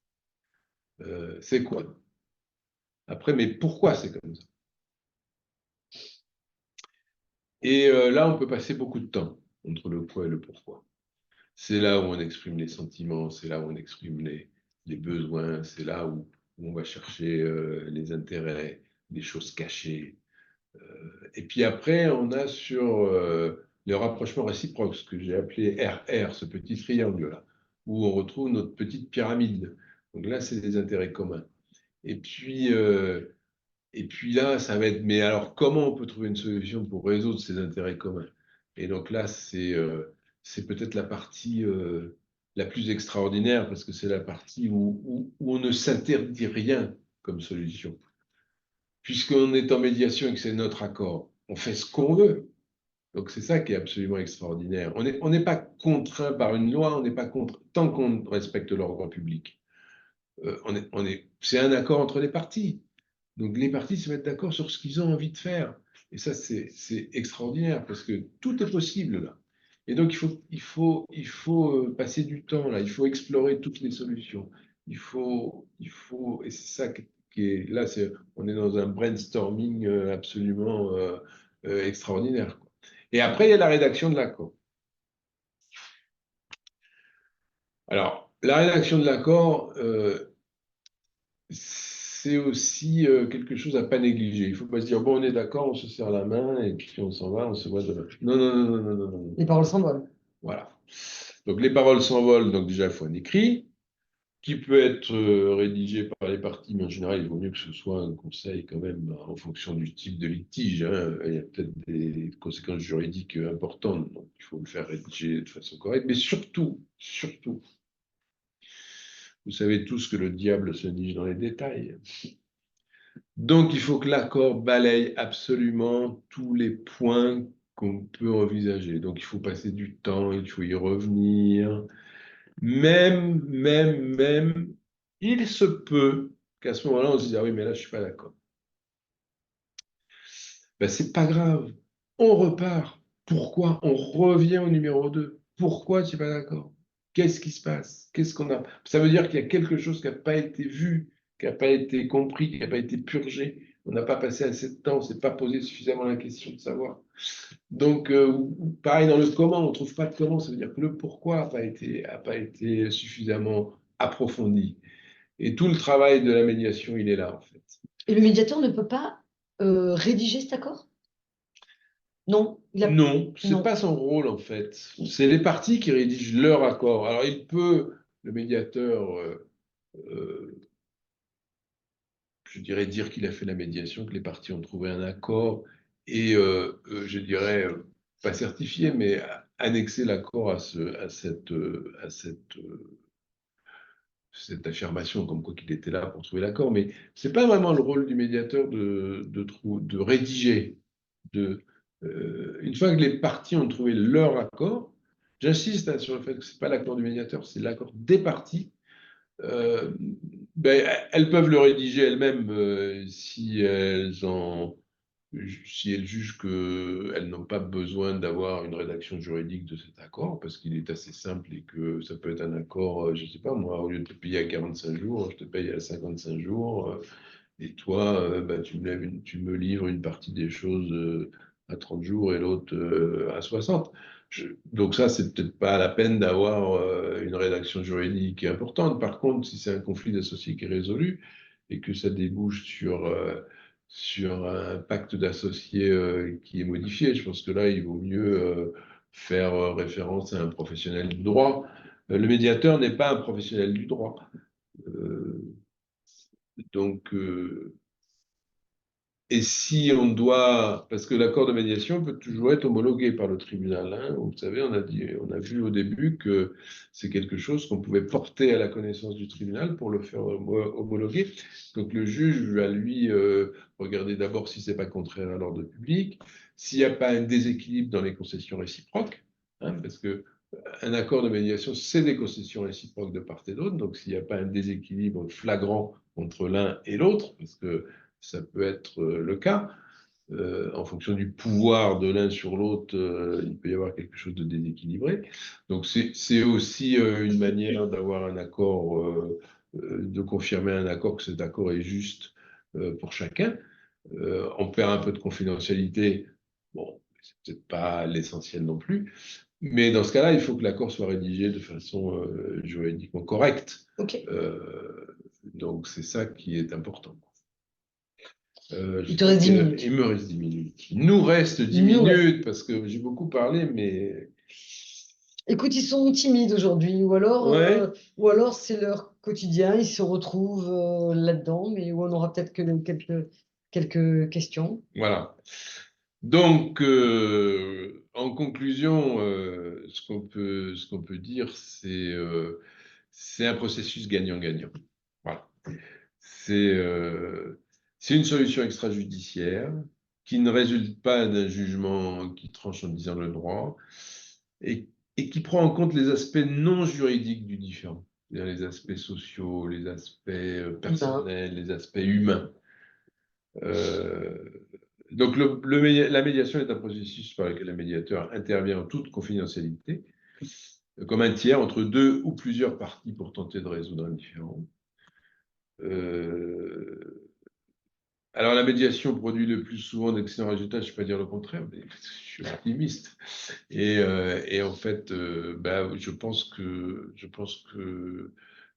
C'est quoi? Après, mais pourquoi c'est comme ça? Et là, on peut passer beaucoup de temps entre le quoi et le pourquoi. C'est là où on exprime les sentiments, c'est là où on exprime les besoins, c'est là où on va chercher les intérêts, les choses cachées. Et puis après, on a sur le rapprochement réciproque, ce que j'ai appelé RR, ce petit triangle-là, où on retrouve notre petite pyramide. Donc là, c'est des intérêts communs. Et puis, euh, et puis là, ça va être, mais alors comment on peut trouver une solution pour résoudre ces intérêts communs? Et donc là, c'est peut-être la partie la plus extraordinaire, parce que c'est la partie où on ne s'interdit rien comme solution. Puisqu'on est en médiation et que c'est notre accord, on fait ce qu'on veut. Donc c'est ça qui est absolument extraordinaire. On n'est pas contraint par une loi, on n'est pas contraint, tant qu'on respecte l'ordre public. C'est un accord entre les parties. Donc les parties se mettent d'accord sur ce qu'ils ont envie de faire. Et ça, c'est extraordinaire parce que tout est possible là. Et donc il faut passer du temps là, il faut explorer toutes les solutions. Et c'est ça qui est là, on est dans un brainstorming absolument extraordinaire, quoi. Et après, il y a la rédaction de l'accord. Alors, la rédaction de l'accord, c'est aussi quelque chose à pas négliger. Il ne faut pas se dire, bon, on est d'accord, on se serre la main et puis on s'en va, on se voit demain. Non, non, non, non, non, non, non. Les paroles s'envolent. Voilà. Donc les paroles s'envolent, donc déjà il faut un écrit qui peut être rédigé par les parties, mais en général il vaut mieux que ce soit un conseil quand même en fonction du type de litige, hein. Il y a peut-être des conséquences juridiques importantes, donc il faut le faire rédiger de façon correcte, mais surtout, surtout, vous savez tous que le diable se niche dans les détails. Donc, il faut que l'accord balaye absolument tous les points qu'on peut envisager. Donc, il faut passer du temps, il faut y revenir. Même, il se peut qu'à ce moment-là, on se dise, ah oui, mais là, je ne suis pas d'accord. Ben, c'est pas grave. On repart. Pourquoi? On revient au numéro 2. Pourquoi tu n'es pas d'accord? Qu'est-ce qui se passe? Qu'est-ce qu'on a? Ça veut dire qu'il y a quelque chose qui n'a pas été vu, qui n'a pas été compris, qui n'a pas été purgé. On n'a pas passé assez de temps, on ne s'est pas posé suffisamment la question de savoir. Donc, pareil dans le comment, on ne trouve pas de comment, ça veut dire que le pourquoi n'a pas été suffisamment approfondi. Et tout le travail de la médiation, il est là, en fait. Et le médiateur ne peut pas rédiger cet accord? Non, Non, c'est non. pas son rôle en fait. C'est les parties qui rédigent leur accord. Alors il peut, le médiateur, euh, je dirais dire qu'il a fait la médiation, que les parties ont trouvé un accord et je dirais pas certifié, mais annexer l'accord à cette affirmation, comme quoi qu'il était là pour trouver l'accord. Mais c'est pas vraiment le rôle du médiateur de rédiger. Une fois que les parties ont trouvé leur accord, j'insiste sur le fait que ce n'est pas l'accord du médiateur, c'est l'accord des parties. euh, ben, elles peuvent le rédiger elles-mêmes si elles ont si elles jugent qu'elles n'ont pas besoin d'avoir une rédaction juridique de cet accord, parce qu'il est assez simple et que ça peut être un accord, je ne sais pas, moi, au lieu de te payer à 45 jours, je te paye à 55 jours, et toi, bah, tu me livres une partie des choses à 30 jours et l'autre à 60. Donc ça, c'est peut-être pas la peine d'avoir une rédaction juridique importante. Par contre, si c'est un conflit d'associés qui est résolu et que ça débouche sur un pacte d'associés qui est modifié, je pense que là, il vaut mieux faire référence à un professionnel du droit. Le médiateur n'est pas un professionnel du droit. Euh, donc, et si on doit, parce que l'accord de médiation peut toujours être homologué par le tribunal, hein. Vous savez, on a vu au début que c'est quelque chose qu'on pouvait porter à la connaissance du tribunal pour le faire homologuer. Donc le juge va lui regarder d'abord si c'est pas contraire à l'ordre public, s'il n'y a pas un déséquilibre dans les concessions réciproques, hein, parce que un accord de médiation, c'est des concessions réciproques de part et d'autre. Donc s'il n'y a pas un déséquilibre flagrant entre l'un et l'autre, parce que ça peut être le cas. En fonction du pouvoir de l'un sur l'autre, il peut y avoir quelque chose de déséquilibré. Donc c'est aussi une manière d'avoir un accord, de confirmer un accord que cet accord est juste pour chacun. On perd un peu de confidentialité. Bon, c'est peut-être pas l'essentiel non plus. Mais dans ce cas-là, il faut que l'accord soit rédigé de façon juridiquement correcte. Ok. Donc c'est ça qui est important. Il te reste 10 Il minutes. me reste 10 minutes. Il nous reste 10 Il nous reste. minutes parce que j'ai beaucoup parlé, mais Écoute, ils sont timides aujourd'hui, ouais, ou alors c'est leur quotidien, ils se retrouvent là-dedans, mais où on aura peut-être que quelques questions. voilà. Donc, en conclusion, ce qu'on peut dire, c'est un processus gagnant-gagnant. Voilà. C'est c'est une solution extrajudiciaire qui ne résulte pas d'un jugement qui tranche en disant le droit et, et qui prend en compte les aspects non juridiques du différend, c'est-à-dire les aspects sociaux, les aspects Humain. personnels, les aspects humains. Euh, donc la médiation est un processus par lequel le médiateur intervient en toute confidentialité, comme un tiers entre deux ou plusieurs parties pour tenter de résoudre un différend. Euh, Alors, la médiation produit le plus souvent d'excellents résultats, je ne vais pas dire le contraire, mais je suis optimiste. Et en fait, bah, je pense que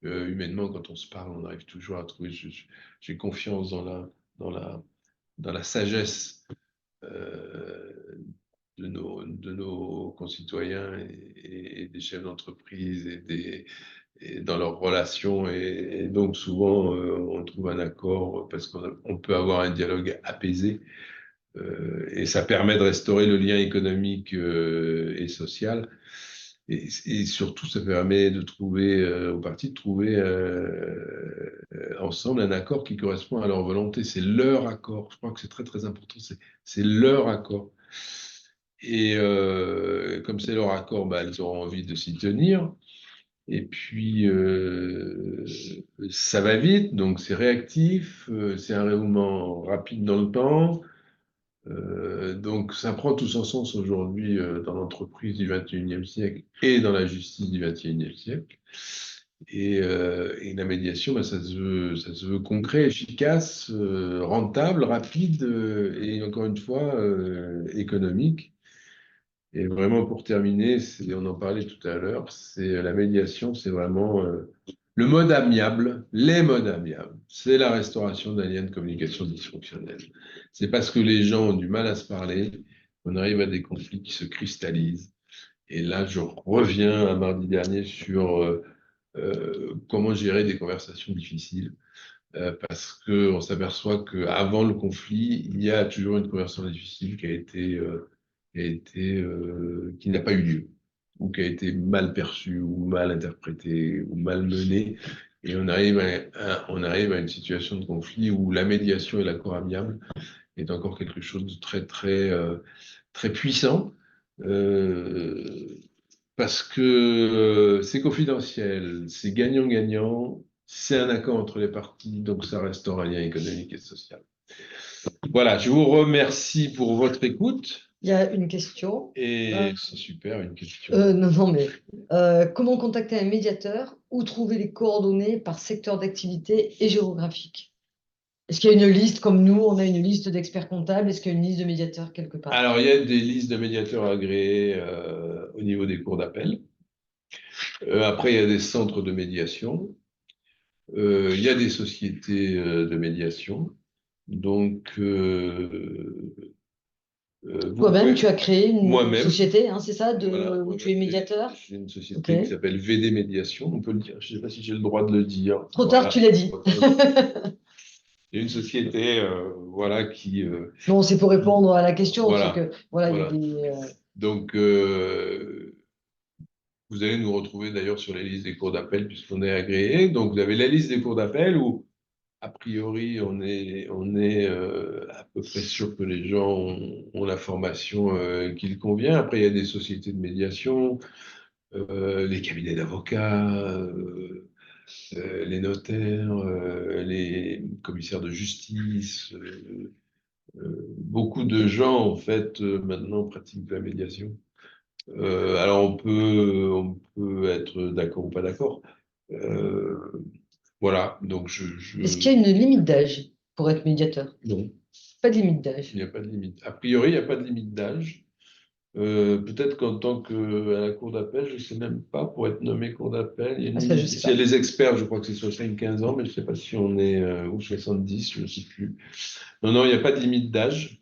humainement, quand on se parle, on arrive toujours à trouver. J'ai confiance dans la, dans la sagesse euh, de nos concitoyens et des chefs d'entreprise et dans leurs relations. Et donc, souvent, on trouve un accord parce qu'on peut avoir un dialogue apaisé. Et ça permet de restaurer le lien économique et social. Et surtout, ça permet de trouver, aux parties de trouver ensemble un accord qui correspond à leur volonté. C'est leur accord. Je crois que c'est très, très important. C'est leur accord. Et comme c'est leur accord, bah, elles auront envie de s'y tenir. Et puis, ça va vite, donc c'est réactif, c'est un roulement rapide dans le temps. Donc, ça prend tout son sens aujourd'hui dans l'entreprise du 21e siècle et dans la justice du 21e siècle. Et la médiation, bah, ça se veut concret, efficace, rentable, rapide et encore une fois, économique. Et vraiment, pour terminer, on en parlait tout à l'heure, c'est la médiation, c'est vraiment le mode amiable, les modes amiables. C'est la restauration d'un lien de communication dysfonctionnel. C'est parce que les gens ont du mal à se parler qu'on arrive à des conflits qui se cristallisent. Et là, je reviens à mardi dernier sur comment gérer des conversations difficiles. Parce qu'on s'aperçoit qu'avant le conflit, il y a toujours une conversation difficile qui n'a pas eu lieu, ou qui a été mal perçue, ou mal interprétée, ou mal menée. Et on arrive à une situation de conflit où la médiation et l'accord amiable est encore quelque chose de très, très, très puissant. Euh, Parce que c'est confidentiel, c'est gagnant-gagnant, c'est un accord entre les parties, donc ça restaure un lien économique et social. Voilà, je vous remercie pour votre écoute. Il y a une question. Et c'est super, une question. Non, non, mais comment contacter un médiateur? Où trouver les coordonnées par secteur d'activité et géographique? Est-ce qu'il y a une liste, comme nous, on a une liste d'experts comptables, est-ce qu'il y a une liste de médiateurs quelque part? Alors, il y a des listes de médiateurs agréés au niveau des cours d'appel. Après, il y a des centres de médiation. Il y a des sociétés de médiation. Donc, vous Toi-même, pouvez... tu as créé une Moi-même, société, hein, c'est ça, voilà, où tu es médiateur? j'ai une Ok. société qui s'appelle VD Médiation, on peut le dire. Je ne sais pas si j'ai le droit de le dire. Trop tard, Voilà. tu l'as dit. Il y a une société, voilà, Non, c'est pour répondre à la question, c'est voilà, que voilà, il y a voilà. des. Donc, vous allez nous retrouver d'ailleurs sur les listes des cours d'appel puisqu'on est agréé. Donc, vous avez la liste des cours d'appel où, a priori, on est à peu près sûr que les gens ont la formation qui leur convient. Après, il y a des sociétés de médiation, les cabinets d'avocats, les notaires, les commissaires de justice. Beaucoup de gens, en fait, maintenant pratiquent la médiation. Alors, on peut être d'accord ou pas d'accord. Euh, voilà, donc Est-ce qu'il y a une limite d'âge pour être médiateur? non, Pas de limite il n'y d'âge. a pas de limite. A priori, il n'y a pas de limite d'âge. Peut-être qu'en tant qu'à la cour d'appel, je ne sais même pas, pour être nommé cour d'appel, il y a une Ah, ça, je limite. sais S'il y a pas. les experts, je crois que c'est 75 ans, mais je ne sais pas si on est ou 70, je ne sais plus. Non, non, il n'y a pas de limite d'âge.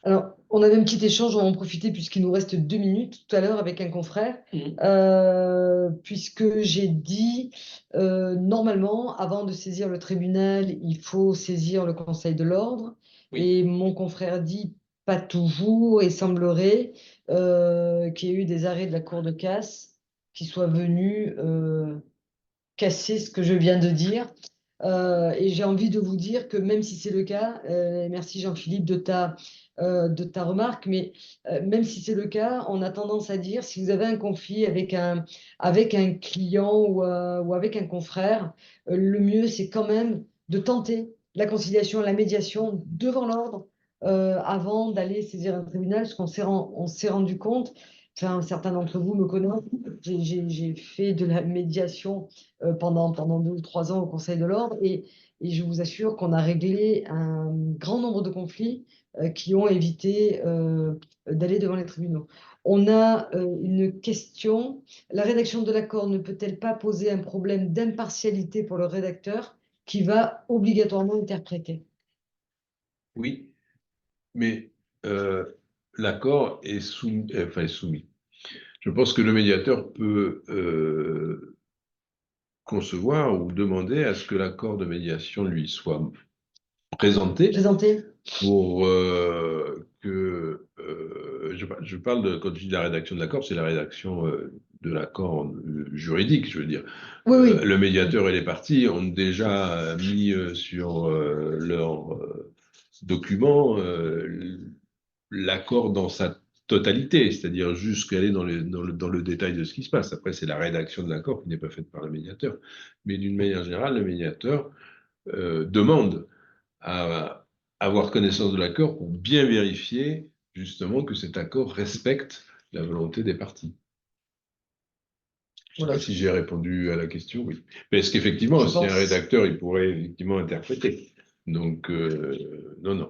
Alors, on avait un petit échange, on va en profiter puisqu'il nous reste 2 minutes tout à l'heure avec un confrère, Mhm. puisque j'ai dit, normalement, avant de saisir le tribunal, il faut saisir le Conseil de l'ordre. Oui. Et mon confrère dit, pas toujours, et semblerait qu'il y ait eu des arrêts de la Cour de casse qui soient venus casser ce que je viens de dire. Et j'ai envie de vous dire que même si c'est le cas, merci Jean-Philippe de ta remarque, mais même si c'est le cas, on a tendance à dire si vous avez un conflit avec un client ou avec un confrère, le mieux c'est quand même de tenter la conciliation, la médiation devant l'ordre avant d'aller saisir un tribunal, parce on s'est rendu compte, enfin, certains d'entre vous me connaissent, j'ai fait de la médiation pendant 2 ou 3 ans au Conseil de l'ordre. Et je vous assure qu'on a réglé un grand nombre de conflits qui ont évité d'aller devant les tribunaux. On a une question. La rédaction de l'accord ne peut-elle pas poser un problème d'impartialité pour le rédacteur qui va obligatoirement interpréter? Oui, mais l'accord est soumis, enfin, est soumis. Je pense que le médiateur peut concevoir ou demander à ce que l'accord de médiation lui soit présenté Présenter? pour que je parle de, quand je dis la rédaction de l'accord, c'est la rédaction de l'accord juridique, je veux dire. Oui, oui. Le médiateur et les parties ont déjà mis sur leur document l'accord dans sa totalité, c'est-à-dire jusqu'à aller dans le détail de ce qui se passe. Après, c'est la rédaction de l'accord qui n'est pas faite par le médiateur. Mais d'une manière générale, le médiateur demande à avoir connaissance de l'accord pour bien vérifier justement que cet accord respecte la volonté des parties. Je ne sais Voilà, pas si j'ai répondu à la question, oui. Mais est-ce qu'effectivement, je si un pense. rédacteur, il pourrait effectivement interpréter. Donc, non, non.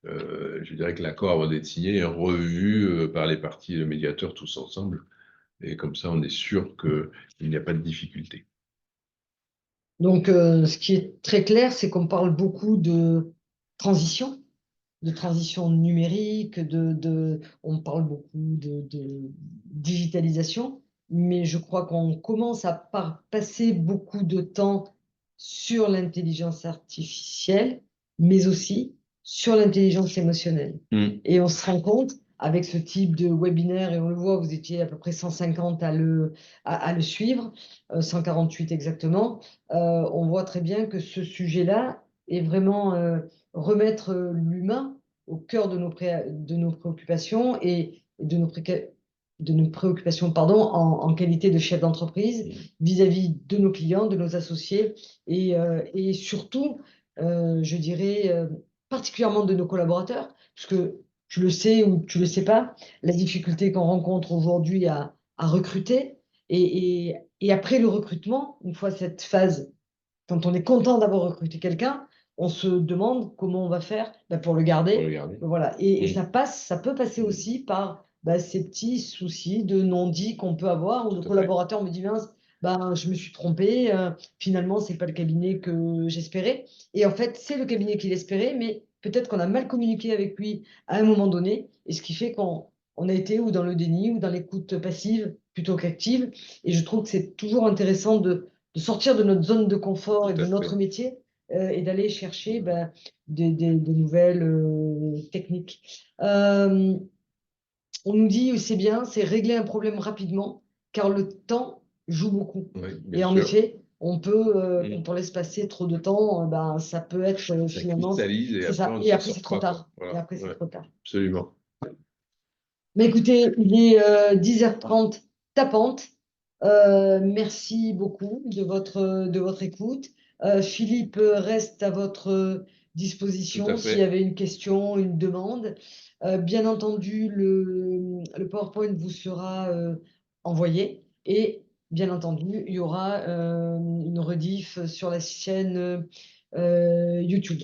Je dirais que l'accord avant d'être signé est revu par les parties et le médiateur tous ensemble. Et comme ça, on est sûr qu'il n'y a pas de difficulté. Donc, ce qui est très clair, c'est qu'on parle beaucoup de transition numérique, on parle beaucoup de digitalisation, mais je crois qu'on commence à passer beaucoup de temps sur l'intelligence artificielle, mais aussi sur l'intelligence émotionnelle. Mm. Et on se rend compte, avec ce type de webinaire, et on le voit, vous étiez à peu près 150 à le suivre, 148 exactement, on voit très bien que ce sujet-là est vraiment remettre l'humain au cœur de nos préoccupations et de nos préoccupations en qualité de chef d'entreprise vis-à-vis de nos clients, de nos associés et surtout, je dirais, particulièrement de nos collaborateurs, puisque tu le sais ou tu le sais pas, la difficulté qu'on rencontre aujourd'hui à recruter. Et après le recrutement, une fois cette phase, quand on est content d'avoir recruté quelqu'un, on se demande comment on va faire pour le garder. Regardez. Voilà. Et Mm. ça peut passer aussi par ces petits soucis de non-dit qu'on peut avoir, où le Tout à fait. collaborateur me dit, mince, je me suis trompé, finalement, c'est pas le cabinet que j'espérais. Et en fait, c'est le cabinet qu'il espérait, mais peut-être qu'on a mal communiqué avec lui à un moment donné, et ce qui fait qu'on a été ou dans le déni ou dans l'écoute passive plutôt qu'active. Et je trouve que c'est toujours intéressant de sortir de notre zone de confort et Tout de à notre fait. métier, et d'aller chercher des nouvelles techniques. On nous dit, c'est bien, c'est régler un problème rapidement, car le temps joue beaucoup. Oui, Et bien en sûr. effet, Mm. quand on laisse passer trop de temps, ça peut être Ça finalement, cristallise et c'est après ça. on ne Et s'en après, c'est sort trop pas, quoi. tard. Et Voilà. après, c'est Ouais, trop tard. absolument. Mais écoutez, il est 10h30 tapante. Merci beaucoup de votre écoute. Philippe reste à votre Tout à disposition s'il y fait. avait une question, une demande. Bien entendu, le PowerPoint vous sera envoyé et bien entendu, il y aura une rediff sur la chaîne YouTube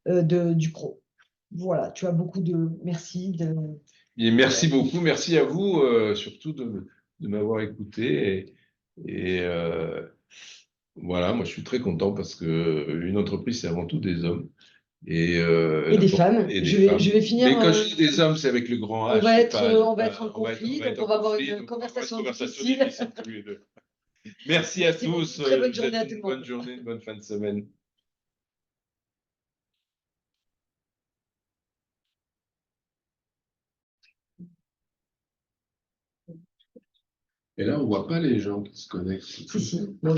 du Pro. Voilà, tu as beaucoup de merci. Et merci beaucoup. Merci à vous, surtout de m'avoir écouté. Voilà, moi je suis très content parce que une entreprise, c'est avant tout des hommes Et des femmes. et des Je femmes. vais finir. Mais quand je dis des hommes, c'est avec le grand H. On va être en On conflit, va donc être on en va avoir conflit, une donc on va avoir une conversation conversation difficile. difficile tous les deux. Merci à Merci beaucoup. tous. Très bonne Je vous journée souhaite à tout le une bonne monde. journée, une bonne fin de semaine. Et là, on voit pas les gens qui se connectent. Si, si. Bon,